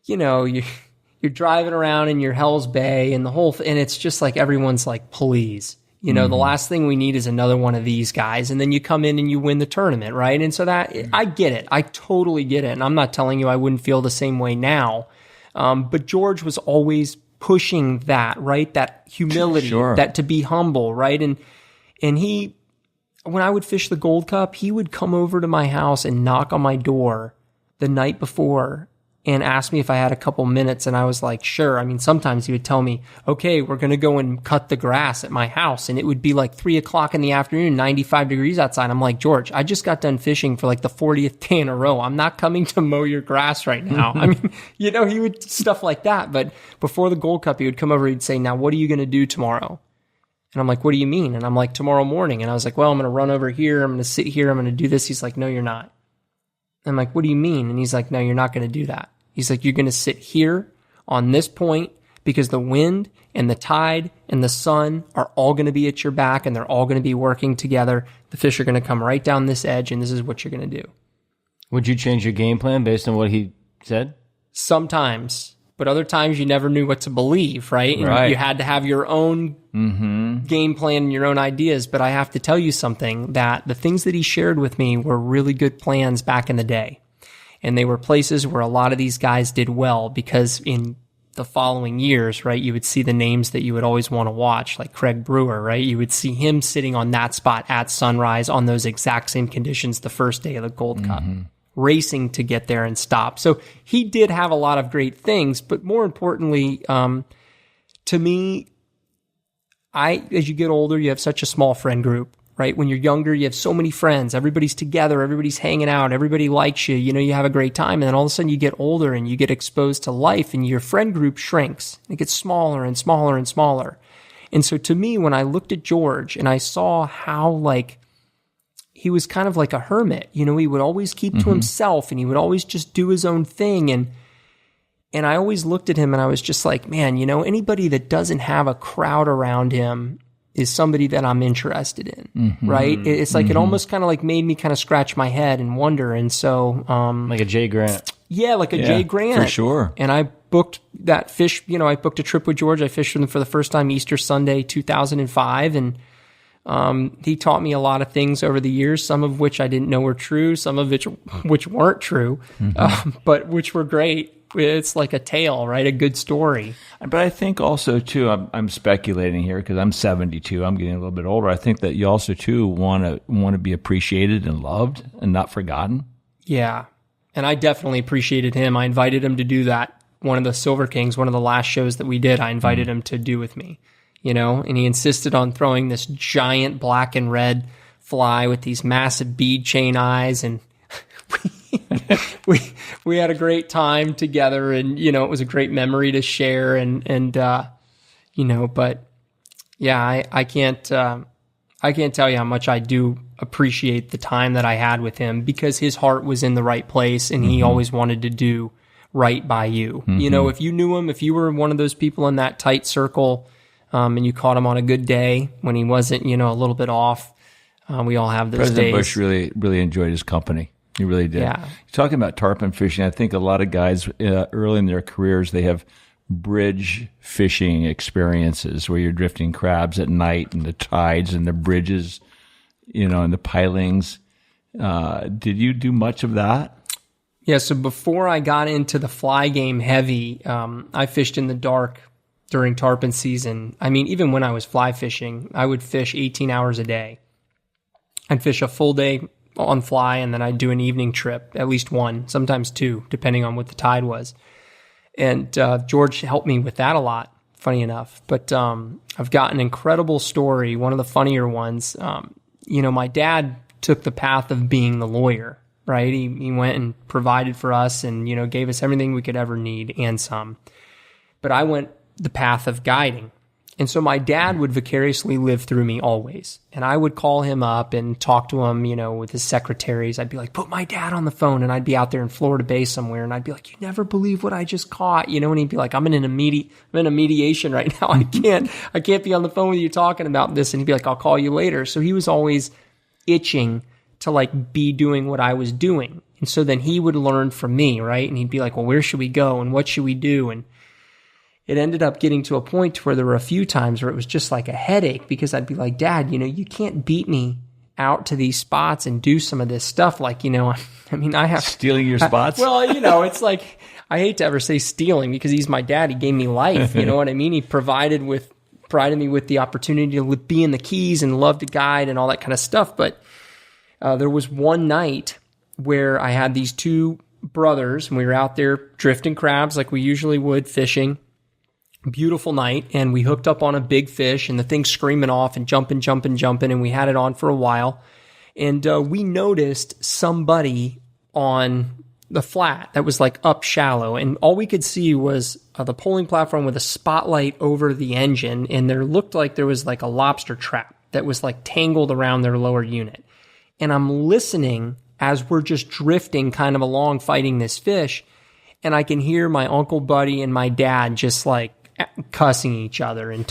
you're driving around in your Hell's Bay and the whole and it's just like everyone's like, please, You know, the last thing we need is another one of these guys. And then you come in and you win the tournament, right? And so that, I get it. I totally get it. And I'm not telling you I wouldn't feel the same way now. But George was always pushing that, right? That humility, that to be humble, right? And he, when I would fish the Gold Cup, he would come over to my house and knock on my door the night before and ask me if I had a couple minutes. And I was like, sure. I mean, sometimes he would tell me, okay, we're going to go and cut the grass at my house. And it would be like 3:00 in the afternoon, 95 degrees outside. I'm like, George, I just got done fishing for like the 40th day in a row. I'm not coming to mow your grass right now. I mean, you know, he would stuff like that. But before the Gold Cup, he would come over, he'd say, now, what are you going to do tomorrow? And I'm like, what do you mean? And I'm like, tomorrow morning. And I was like, well, I'm going to run over here. I'm going to sit here. I'm going to do this. He's like, no, you're not. I'm like, what do you mean? And he's like, no, you're not going to do that. He's like, you're going to sit here on this point because the wind and the tide and the sun are all going to be at your back and they're all going to be working together. The fish are going to come right down this edge and this is what you're going to do. Would you change your game plan based on what he said? Sometimes, but other times you never knew what to believe, right? And you had to have your own game plan and your own ideas. But I have to tell you something, that the things that he shared with me were really good plans back in the day. And they were places where a lot of these guys did well, because in the following years, right, you would see the names that you would always want to watch, like Craig Brewer, right? You would see him sitting on that spot at sunrise on those exact same conditions the first day of the Gold Cup, racing to get there and stop. So he did have a lot of great things, but more importantly, to me, as you get older, you have such a small friend group. Right? When you're younger, you have so many friends. Everybody's together. Everybody's hanging out. Everybody likes you. You know, you have a great time. And then all of a sudden you get older and you get exposed to life and your friend group shrinks. It gets smaller and smaller and smaller. And so to me, when I looked at George and I saw how like he was kind of like a hermit, you know, he would always keep to himself and he would always just do his own thing. And I always looked at him and I was just like, man, you know, anybody that doesn't have a crowd around him is somebody that I'm interested in, right? It's like, it almost kind of like made me kind of scratch my head and wonder. And so, like a Jay Grant. Yeah, like a Jay Grant. For sure. And I booked that fish, you know, I booked a trip with George. I fished with him for the first time Easter Sunday, 2005. And, he taught me a lot of things over the years, some of which I didn't know were true, some of which weren't true, but which were great. It's like a tale, right? A good story. But I think also, too, I'm speculating here because I'm 72. I'm getting a little bit older. I think that you also, too, want to be appreciated and loved and not forgotten. Yeah. And I definitely appreciated him. I invited him to do that. One of the Silver Kings, one of the last shows that we did, I invited him to do with me, you know, and he insisted on throwing this giant black and red fly with these massive bead chain eyes, and we had a great time together, and you know, it was a great memory to share, and you know, but yeah, I can't tell you how much I do appreciate the time that I had with him, because his heart was in the right place and he always wanted to do right by you. You know, if you knew him, if you were one of those people in that tight circle, and you caught him on a good day when he wasn't, you know, a little bit off, we all have those President days. Bush really enjoyed his company. He really did. Yeah. Talking about tarpon fishing, I think a lot of guys early in their careers, they have bridge fishing experiences where you're drifting crabs at night and the tides and the bridges, you know, and the pilings. Did you do much of that? Yeah. So before I got into the fly game heavy, I fished in the dark during tarpon season. I mean, even when I was fly fishing, I would fish 18 hours a day. I'd fish a full day on fly, and then I'd do an evening trip, at least one, sometimes two, depending on what the tide was. And George helped me with that a lot, funny enough. But I've got an incredible story, one of the funnier ones. You know, my dad took the path of being the lawyer, right? He went and provided for us and, you know, gave us everything we could ever need and some. But I went the path of guiding. And so my dad would vicariously live through me always. And I would call him up and talk to him, you know, with his secretaries. I'd be like, put my dad on the phone. And I'd be out there in Florida Bay somewhere. And I'd be like, you never believe what I just caught. You know, and he'd be like, I'm in a mediation right now. I can't be on the phone with you talking about this. And he'd be like, I'll call you later. So he was always itching to like be doing what I was doing. And so then he would learn from me, right? And he'd be like, well, where should we go? And what should we do? it ended up getting to a point where there were a few times where it was just like a headache, because I'd be like, Dad, you can't beat me out to these spots and do some of this stuff. Like, I mean, I have stealing your spots. It's like, I hate to ever say stealing, because he's my dad. He gave me life. You know what I mean? He provided me with the opportunity to be in the Keys and love to guide and all that kind of stuff. But there was one night where I had these two brothers, and we were out there drifting crabs like we usually would, fishing. Beautiful night, and we hooked up on a big fish, and the thing's screaming off and jumping, and we had it on for a while. And we noticed somebody on the flat that was like up shallow, and all we could see was the polling platform with a spotlight over the engine, and there looked like there was like a lobster trap that was like tangled around their lower unit. And I'm listening as we're just drifting kind of along fighting this fish, and I can hear my uncle Buddy and my dad just like cussing each other and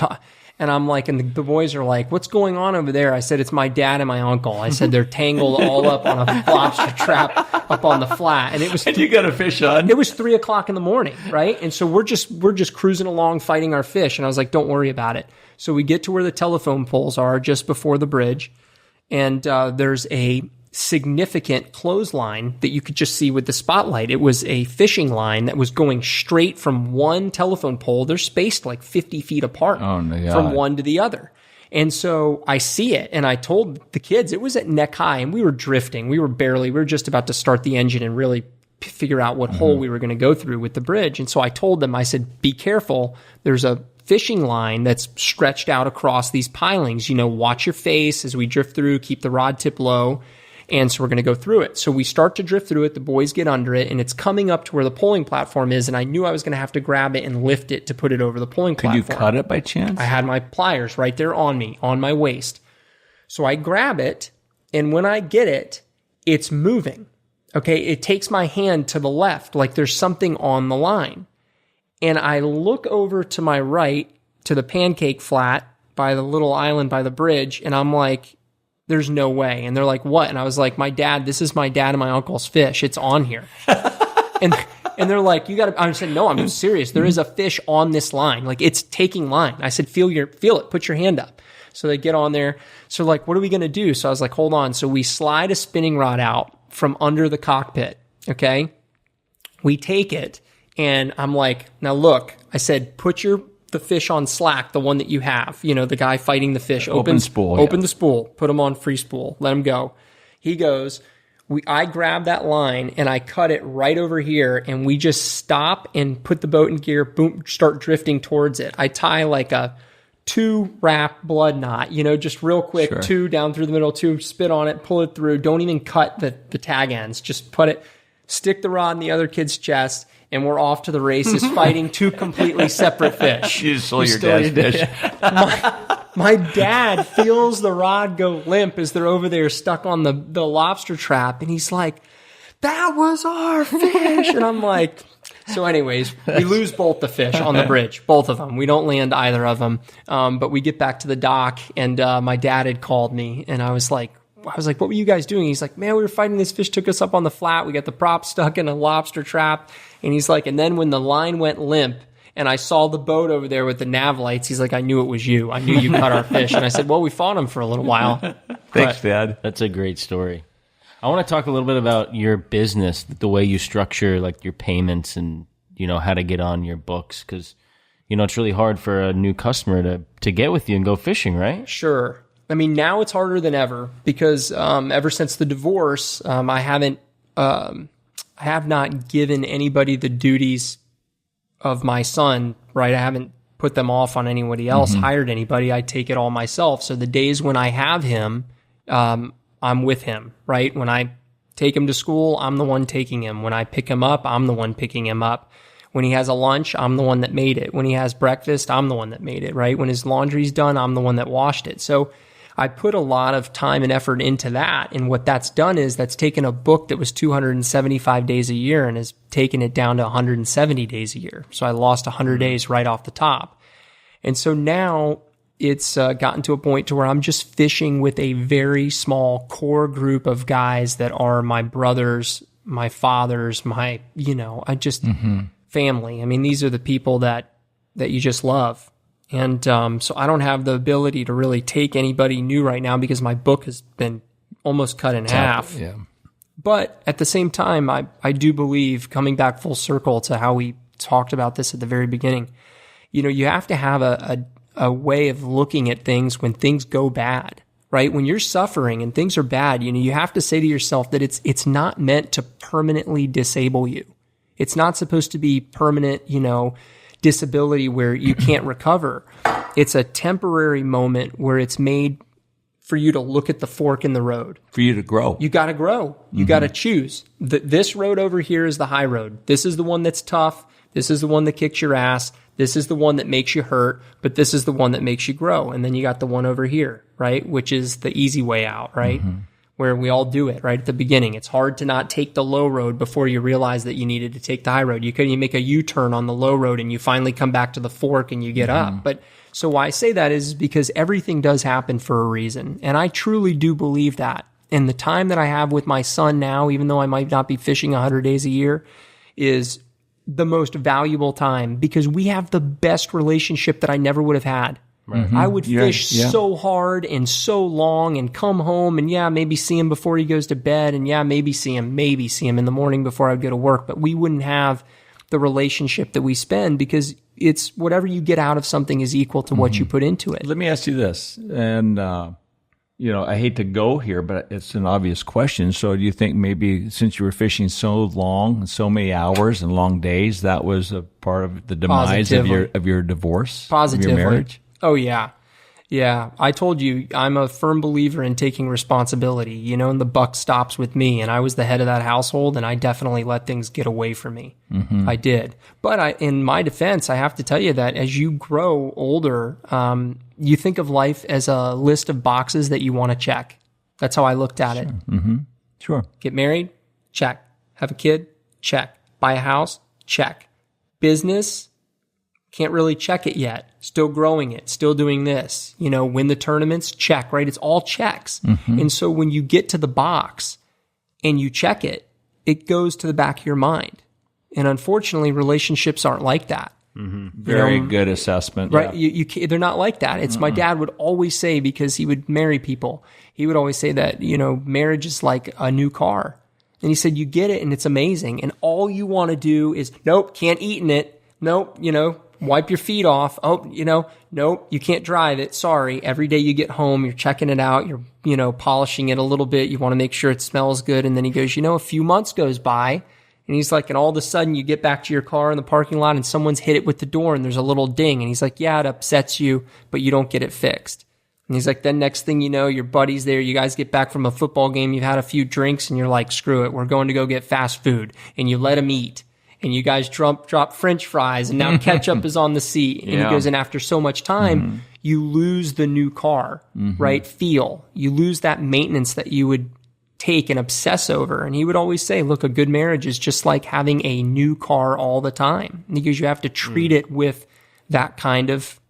I'm like, and the boys are like, what's going on over there? I said, it's my dad and my uncle. I said, they're tangled all up on a lobster trap up on the flat. And it was, and you got a fish on. It was 3:00 in the morning. Right. And so we're just cruising along fighting our fish. And I was like, don't worry about it. So we get to where the telephone poles are just before the bridge. And, there's a significant clothesline that you could just see with the spotlight. It was a fishing line that was going straight from one telephone pole. They're spaced like 50 feet apart from one to the other. And so I see it, and I told the kids it was at neck high, and we were drifting. We were just about to start the engine and really figure out what hole we were going to go through with the bridge. And so I told them, I said, be careful. There's a fishing line that's stretched out across these pilings. Watch your face as we drift through, keep the rod tip low. And so we're going to go through it. So we start to drift through it. The boys get under it, and it's coming up to where the polling platform is. And I knew I was going to have to grab it and lift it to put it over the polling platform. Could you cut it by chance? I had my pliers right there on me, on my waist. So I grab it, and when I get it, it's moving. Okay. It takes my hand to the left, like there's something on the line. And I look over to my right to the pancake flat by the little island by the bridge, and I'm like, there's no way. And they're like, what? And I was like, this is my dad and my uncle's fish. It's on here. and they're like, I said, no, I'm serious. There is a fish on this line. Like, it's taking line. I said, feel it. Put your hand up. So they get on there. So like, what are we going to do? So I was like, hold on. So we slide a spinning rod out from under the cockpit. Okay. We take it, and I'm like, now look, I said, put the fish on slack, the one that you have, the guy fighting the fish, open the spool, put him on free spool, let him go. He goes, I grab that line and I cut it right over here, and we just stop and put the boat in gear, boom, start drifting towards it. I tie like a 2-wrap blood knot, just real quick, sure. 2 down through the middle, 2, spit on it, pull it through. Don't even cut the tag ends. Just stick the rod in the other kid's chest, and we're off to the races fighting 2 completely separate fish. You stole your dad's fish. My dad feels the rod go limp as they're over there stuck on the lobster trap, and he's like, that was our fish. And I'm like, so anyways, we lose both the fish on the bridge, both of them. We don't land either of them. But we get back to the dock, and my dad had called me, and I was like, what were you guys doing? He's like, man, we were fighting this fish, took us up on the flat. We got the prop stuck in a lobster trap. And he's like, and then when the line went limp and I saw the boat over there with the nav lights, he's like, I knew it was you. I knew you caught our fish. And I said, well, we fought him for a little while. Thanks, Dad. That's a great story. I want to talk a little bit about your business, the way you structure like your payments and, how to get on your books. Because, it's really hard for a new customer to get with you and go fishing, right? Sure. I mean, now it's harder than ever because ever since the divorce, I have not given anybody the duties of my son, right? I haven't put them off on anybody else, hired anybody. I take it all myself. So the days when I have him, I'm with him, right? When I take him to school, I'm the one taking him. When I pick him up, I'm the one picking him up. When he has a lunch, I'm the one that made it. When he has breakfast, I'm the one that made it, right? When his laundry's done, I'm the one that washed it. So I put a lot of time and effort into that. And what that's done is that's taken a book that was 275 days a year and has taken it down to 170 days a year. So I lost 100 days right off the top. And so now it's gotten to a point to where I'm just fishing with a very small core group of guys that are my brothers, my fathers, family. I mean, these are the people that that you just love. And so I don't have the ability to really take anybody new right now because my book has been almost cut in half. Yeah. But at the same time, I do believe, coming back full circle to how we talked about this at the very beginning, you have to have a way of looking at things when things go bad, right? When you're suffering and things are bad, you have to say to yourself that it's not meant to permanently disable you. It's not supposed to be permanent, disability where you can't recover. It's a temporary moment where it's made for you to look at the fork in the road. For you to grow. You got to grow. You got to choose. This road over here is the high road. This is the one that's tough. This is the one that kicks your ass. This is the one that makes you hurt, but this is the one that makes you grow. And then you got the one over here, right? Which is the easy way out, right? Where we all do it right at the beginning. It's hard to not take the low road before you realize that you needed to take the high road. You make a U-turn on the low road and you finally come back to the fork and you get up. But so why I say that is because everything does happen for a reason. And I truly do believe that. And the time that I have with my son now, even though I might not be fishing 100 days a year, is the most valuable time because we have the best relationship that I never would have had. I would fish so hard and so long and come home and maybe see him before he goes to bed and maybe see him in the morning before I would go to work. But we wouldn't have the relationship that we spend because it's whatever you get out of something is equal to what you put into it. Let me ask you this, and I hate to go here, but it's an obvious question. So do you think maybe since you were fishing so long, so many hours and long days, that was a part of the demise of your divorce, Positively. of your marriage? Oh, yeah. Yeah. I told you, I'm a firm believer in taking responsibility, and the buck stops with me. And I was the head of that household, and I definitely let things get away from me. I did. But in my defense, I have to tell you that as you grow older, you think of life as a list of boxes that you want to check. That's how I looked at it. Sure. Get married? Check. Have a kid? Check. Buy a house? Check. Business? Can't really check it yet. Still growing it. Still doing this. Win the tournaments? Check, right? It's all checks. And so when you get to the box and you check it, it goes to the back of your mind. And unfortunately, relationships aren't like that. Very good assessment. Right? Yeah. They're not like that. It's my dad would always say, because he would marry people, he would always say that, marriage is like a new car. And he said, you get it and it's amazing. And all you want to do is, nope, can't eat in it. Nope, wipe your feet off. Oh, nope, you can't drive it. Sorry. Every day you get home, you're checking it out. You're, polishing it a little bit. You want to make sure it smells good. And then he goes, a few months goes by and he's like, and all of a sudden you get back to your car in the parking lot and someone's hit it with the door and there's a little ding. And he's like, yeah, it upsets you, but you don't get it fixed. And he's like, then next thing you know, your buddy's there. You guys get back from a football game. You've had a few drinks and you're like, screw it. We're going to go get fast food. And you let him eat. And you guys drop French fries, and now ketchup is on the seat. And he goes, and after so much time, you lose the new car, right? Feel. You lose that maintenance that you would take and obsess over. And he would always say, look, a good marriage is just like having a new car all the time. Because you have to treat it with that kind of,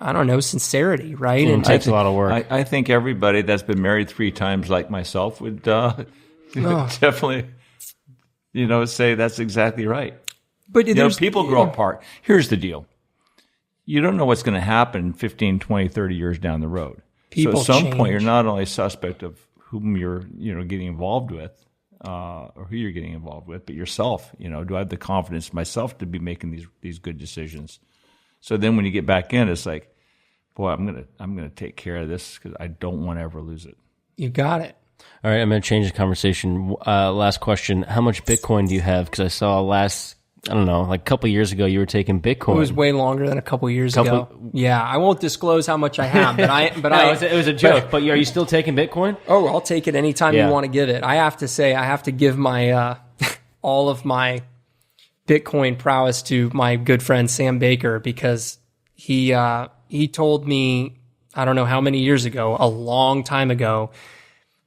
sincerity, right? And it takes a lot of work. I think everybody that's been married 3 times like myself would definitely... say that's exactly right. But people grow apart. Here's the deal. You don't know what's going to happen 15, 20, 30 years down the road. People so at some change. point, you're not only suspect of whom you're, getting involved with, or who you're getting involved with, but yourself. Do I have the confidence myself to be making these good decisions? So then when you get back in, it's like, boy, I'm gonna take care of this because I don't want to ever lose it. You got it. All right, I'm going to change the conversation. Last question. How much Bitcoin do you have? Because I saw a couple years ago, you were taking Bitcoin. It was way longer than a couple years ago. Yeah, I won't disclose how much I have, but it was a joke. But are you still taking Bitcoin? Oh, I'll take it anytime you want to give it. I have to say, I have to give my all of my Bitcoin prowess to my good friend Sam Baker because he told me, I don't know how many years ago, a long time ago,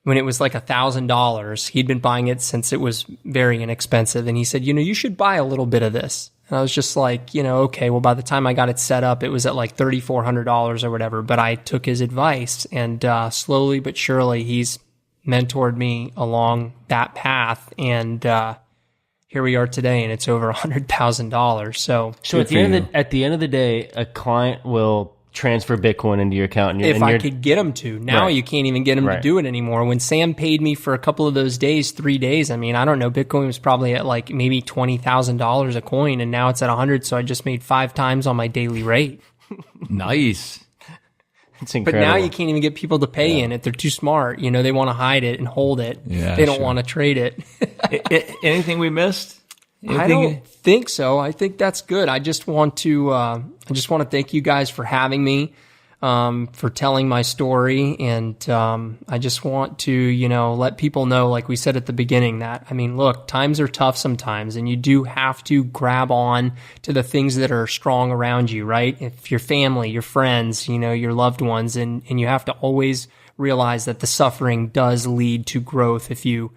when it was like $1,000, he'd been buying it since it was very inexpensive. And he said, you should buy a little bit of this. And I was just like, okay, well, by the time I got it set up, it was at like $3,400 or whatever. But I took his advice and slowly but surely he's mentored me along that path. And here we are today, and it's over $100,000. So at the end of the day, a client will transfer Bitcoin into your account. If I could get them to. Now Right. you can't even get them to Right. do it anymore. When Sam paid me for a couple of those days, 3 days, I mean, I don't know, Bitcoin was probably at like maybe $20,000 a coin, and now it's at 100, so I just made 5 times on my daily rate. Nice. It's But incredible. now you can't even get people to pay in it. They're too smart. You know, they want to hide it and hold it. Yeah, they don't sure. want to trade it. Anything we missed? I don't think so. I think that's good. I just want to thank you guys for having me, for telling my story. And, I just want to, let people know, like we said at the beginning, that, I mean, look, times are tough sometimes, and you do have to grab on to the things that are strong around you, right? If your family, your friends, your loved ones, and you have to always realize that the suffering does lead to growth if you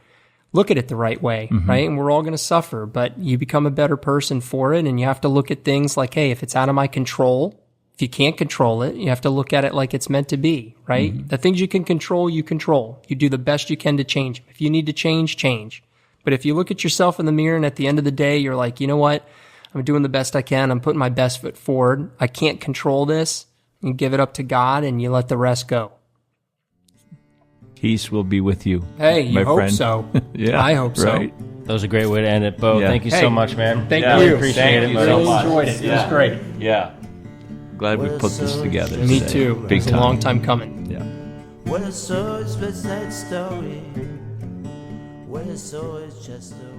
look at it the right way, right? And we're all going to suffer, but you become a better person for it. And you have to look at things like, hey, if it's out of my control, if you can't control it, you have to look at it like it's meant to be, right? The things you can control, you control. You do the best you can to change them. If you need to change, change. But if you look at yourself in the mirror and at the end of the day, you're like, you know what? I'm doing the best I can. I'm putting my best foot forward. I can't control this. You give it up to God and you let the rest go. Peace will be with you. Hey, you my hope friend. so. Yeah, I hope right. so. That was a great way to end it, Bo. Yeah. Thank you Hey, so much, man. Thank Yeah, you. I appreciate Thank it you so so Really much. enjoyed it. It was great. Yeah. Glad we put this together. Me today. too. Big It was a time. long time coming. Yeah. When I saw it's West Side Story, when I saw it's just a